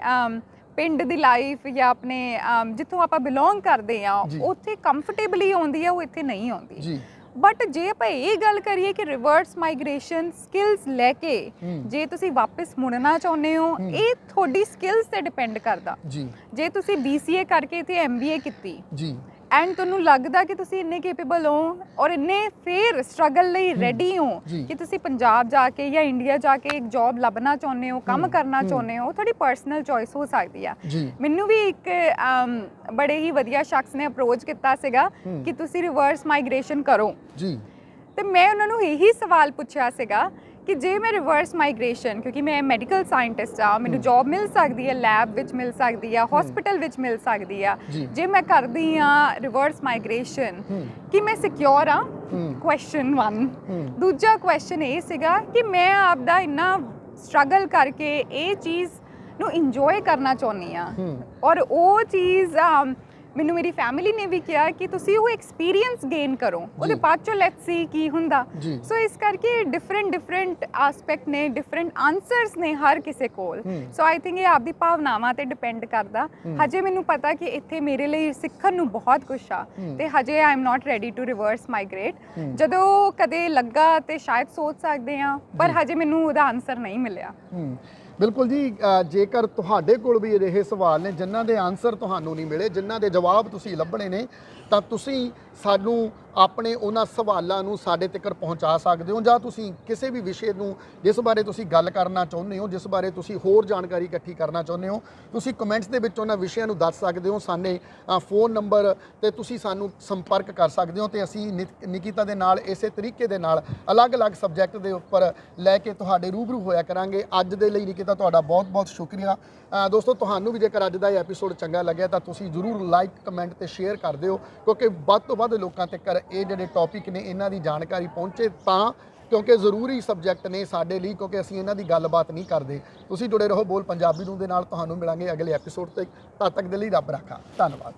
S3: ਪਿੰਡ ਦੀ ਲਾਈਫ ਜਾਂ ਆਪਣੇ ਜਿੱਥੋਂ ਆਪਾਂ ਬਿਲੋਂਗ ਕਰਦੇ ਆ ਉੱਥੇ ਕੰਫਰਟੇਬਲੀ ਆਉਂਦੀ ਆ, ਉਹ ਇੱਥੇ ਨਹੀਂ ਆਉਂਦੀ। ਬਟ ਜੇ ਆਪਾਂ ਇਹ ਗੱਲ ਕਰੀਏ ਕਿ ਰਿਵਰਸ ਮਾਈਗ੍ਰੇਸ਼ਨ ਸਕਿੱਲਸ ਲੈ ਕੇ ਜੇ ਤੁਸੀਂ ਵਾਪਸ ਮੁੜਨਾ ਚਾਹੁੰਦੇ ਹੋ ਇਹ ਤੁਹਾਡੀ ਸਕਿੱਲਸ ਤੇ ਡਿਪੈਂਡ ਕਰਦਾ
S2: ਜੀ
S3: ਜੇ ਤੁਸੀਂ BCA ਕਰਕੇ ਤੇ MBA ਕੀਤੀ
S2: ਜੀ
S3: ਐਂਡ ਤੁਹਾਨੂੰ ਲੱਗਦਾ ਕਿ ਤੁਸੀਂ ਇੰਨੇ ਕੈਪੇਬਲ ਹੋ ਔਰ ਇੰਨੇ ਫੇਰ ਸਟਰਗਲ ਲਈ ਰੈਡੀ ਹੋ ਕਿ ਤੁਸੀਂ ਪੰਜਾਬ ਜਾ ਕੇ ਜਾਂ ਇੰਡੀਆ ਜਾ ਕੇ ਇੱਕ ਜੌਬ ਲੱਭਣਾ ਚਾਹੁੰਦੇ ਹੋ ਕੰਮ ਕਰਨਾ ਚਾਹੁੰਦੇ ਹੋ ਤੁਹਾਡੀ ਪਰਸਨਲ ਚੋਇਸ ਹੋ ਸਕਦੀ ਆ ਮੈਨੂੰ ਵੀ ਇੱਕ ਬੜੇ ਹੀ ਵਧੀਆ ਸ਼ਖਸ ਨੇ ਅਪਰੋਚ ਕੀਤਾ ਸੀਗਾ ਕਿ ਤੁਸੀਂ ਰਿਵਰਸ ਮਾਈਗ੍ਰੇਸ਼ਨ ਕਰੋ
S2: ਜੀ
S3: ਤੇ ਮੈਂ ਉਹਨਾਂ ਨੂੰ ਇਹੀ ਸਵਾਲ ਪੁੱਛਿਆ ਸੀਗਾ ਕਿ ਜੇ ਮੈਂ ਰਿਵਰਸ ਮਾਈਗ੍ਰੇਸ਼ਨ ਕਿਉਂਕਿ ਮੈਂ ਮੈਡੀਕਲ ਸਾਇੰਟਿਸਟ ਆ ਮੈਨੂੰ ਜੌਬ ਮਿਲ ਸਕਦੀ ਹੈ ਲੈਬ ਵਿੱਚ ਮਿਲ ਸਕਦੀ ਆ ਹਸਪੀਟਲ ਵਿੱਚ ਮਿਲ ਸਕਦੀ ਆ ਜੇ ਮੈਂ ਕਰਦੀ ਆ ਰਿਵਰਸ ਮਾਈਗ੍ਰੇਸ਼ਨ ਕਿ ਮੈਂ ਸਿਕਿਉਰ ਆ ਕੁਐਸਚਨ 1 ਦੂਜਾ ਕੁਐਸਚਨ ਇਹ ਸੀਗਾ ਕਿ ਮੈਂ ਆਪਦਾ ਇੰਨਾ ਸਟਰਗਲ ਕਰਕੇ ਇਹ ਚੀਜ਼ ਨੂੰ ਇੰਜੋਏ ਕਰਨਾ ਚਾਹੁੰਦੀ ਆ ਔਰ ਉਹ ਚੀਜ਼ ਮੈਨੂੰ ਮੇਰੀ ਫੈਮਿਲੀ ਨੇ ਵੀ ਕਿਹਾ ਕਿ ਤੁਸੀਂ ਉਹ ਐਕਸਪੀਰੀਅੰਸ ਗੇਨ ਕਰੋ ਉਹਦੇ ਬਾਅਦ ਚੋਂ ਲੈਟਸ ਸੀ ਕੀ ਹੁੰਦਾ ਸੋ ਇਸ ਕਰਕੇ ਡਿਫਰੈਂਟ ਐਸਪੈਕਟ ਨੇ ਡਿਫਰੈਂਟ ਆਨਸਰਸ ਨੇ ਹਰ ਕਿਸੇ ਕੋਲ ਸੋ ਆਈ ਥਿੰਕ ਇਹ ਆਪਦੀ ਭਾਵਨਾਵਾਂ ਤੇ ਡਿਪੈਂਡ ਕਰਦਾ ਹਜੇ ਮੈਨੂੰ ਪਤਾ ਕਿ ਇੱਥੇ ਮੇਰੇ ਲਈ ਸਿੱਖਣ ਨੂੰ ਬਹੁਤ ਕੁਝ ਆ ਤੇ ਹਜੇ I am not ready to reverse migrate ਜਦੋਂ ਕਦੇ ਲੱਗਾ ਤੇ ਸ਼ਾਇਦ ਸੋਚ ਸਕਦੇ ਆ ਪਰ ਹਜੇ ਮੈਨੂੰ ਉਹਦਾ ਆਨਸਰ ਨਹੀਂ ਮਿਲਿਆ
S2: ਬਿਲਕੁਲ ਜੀ ਜੇਕਰ ਤੁਹਾਡੇ ਕੋਲ ਵੀ ਅਜਿਹੇ ਸਵਾਲ ਨੇ ਜਿਨ੍ਹਾਂ ਦੇ ਆਨਸਰ ਤੁਹਾਨੂੰ ਨਹੀਂ ਮਿਲੇ ਜਿਨ੍ਹਾਂ ਦੇ ਜਵਾਬ ਤੁਸੀਂ ਲੱਭਣੇ ਨੇ ਤਾਂ ਤੁਸੀਂ ਸਾਨੂੰ ਆਪਣੇ ਉਹਨਾਂ ਸਵਾਲਾਂ ਨੂੰ ਸਾਡੇ ਤੱਕ ਪਹੁੰਚਾ ਸਕਦੇ ਹੋ ਜਾਂ ਤੁਸੀਂ ਕਿਸੇ ਵੀ ਵਿਸ਼ੇ ਨੂੰ ਜਿਸ ਬਾਰੇ ਤੁਸੀਂ ਗੱਲ ਕਰਨਾ ਚਾਹੁੰਦੇ ਹੋ ਜਿਸ ਬਾਰੇ ਤੁਸੀਂ ਹੋਰ ਜਾਣਕਾਰੀ ਇਕੱਠੀ ਕਰਨਾ ਚਾਹੁੰਦੇ ਹੋ ਤੁਸੀਂ ਕਮੈਂਟਸ ਦੇ ਵਿੱਚ ਉਹਨਾਂ ਵਿਸ਼ਿਆਂ ਨੂੰ ਦੱਸ ਸਕਦੇ ਹੋ ਸਾਨੇ ਫੋਨ ਨੰਬਰ ਤੇ ਤੁਸੀਂ ਸਾਨੂੰ ਸੰਪਰਕ ਕਰ ਸਕਦੇ ਹੋ ਤੇ ਅਸੀਂ ਨਿਕਿਤਾ ਦੇ ਨਾਲ ਇਸੇ ਤਰੀਕੇ ਦੇ ਨਾਲ ਅਲੱਗ-ਅਲੱਗ ਸਬਜੈਕਟ ਦੇ ਉੱਪਰ ਲੈ ਕੇ ਤੁਹਾਡੇ ਰੂਬਰੂ ਹੋਇਆ ਕਰਾਂਗੇ ਅੱਜ ਦੇ ਲਈ ਨਿਕਿਤਾ ਤੁਹਾਡਾ ਬਹੁਤ-ਬਹੁਤ ਸ਼ੁਕਰੀਆ ਦੋਸਤੋ ਤੁਹਾਨੂੰ ਵੀ ਜੇਕਰ ਅੱਜ ਦਾ ਇਹ ਐਪੀਸੋਡ ਚੰਗਾ ਲੱਗਿਆ ਤਾਂ ਤੁਸੀਂ ਜ਼ਰੂਰ ਲਾਈਕ ਕਮੈਂਟ ਤੇ ਸ਼ੇਅਰ ਕਰ ਦਿਓ ਕਿਉਂਕਿ ਵੱਧ ਤੋਂ ਵੱਧ ਲੋਕਾਂ ਤੱਕ ਇਹ ਜਿਹੜੇ ਟੌਪਿਕ ਨੇ ਇਹਨਾਂ ਦੀ ਜਾਣਕਾਰੀ ਪਹੁੰਚੇ ਤਾਂ ਕਿਉਂਕਿ ਜ਼ਰੂਰੀ ਸਬਜੈਕਟ ਨੇ ਸਾਡੇ ਲਈ ਕਿਉਂਕਿ ਅਸੀਂ ਇਹਨਾਂ ਦੀ ਗੱਲਬਾਤ ਨਹੀਂ ਕਰਦੇ ਤੁਸੀਂ ਜੁੜੇ ਰਹੋ ਬੋਲ ਪੰਜਾਬੀ ਨੂੰ ਦੇ ਨਾਲ ਤੁਹਾਨੂੰ ਮਿਲਾਂਗੇ ਅਗਲੇ ਐਪੀਸੋਡ ਤੇ ਤਦ ਤੱਕ ਦੇ ਲਈ ਰੱਬ ਰਾਖਾ ਧੰਨਵਾਦ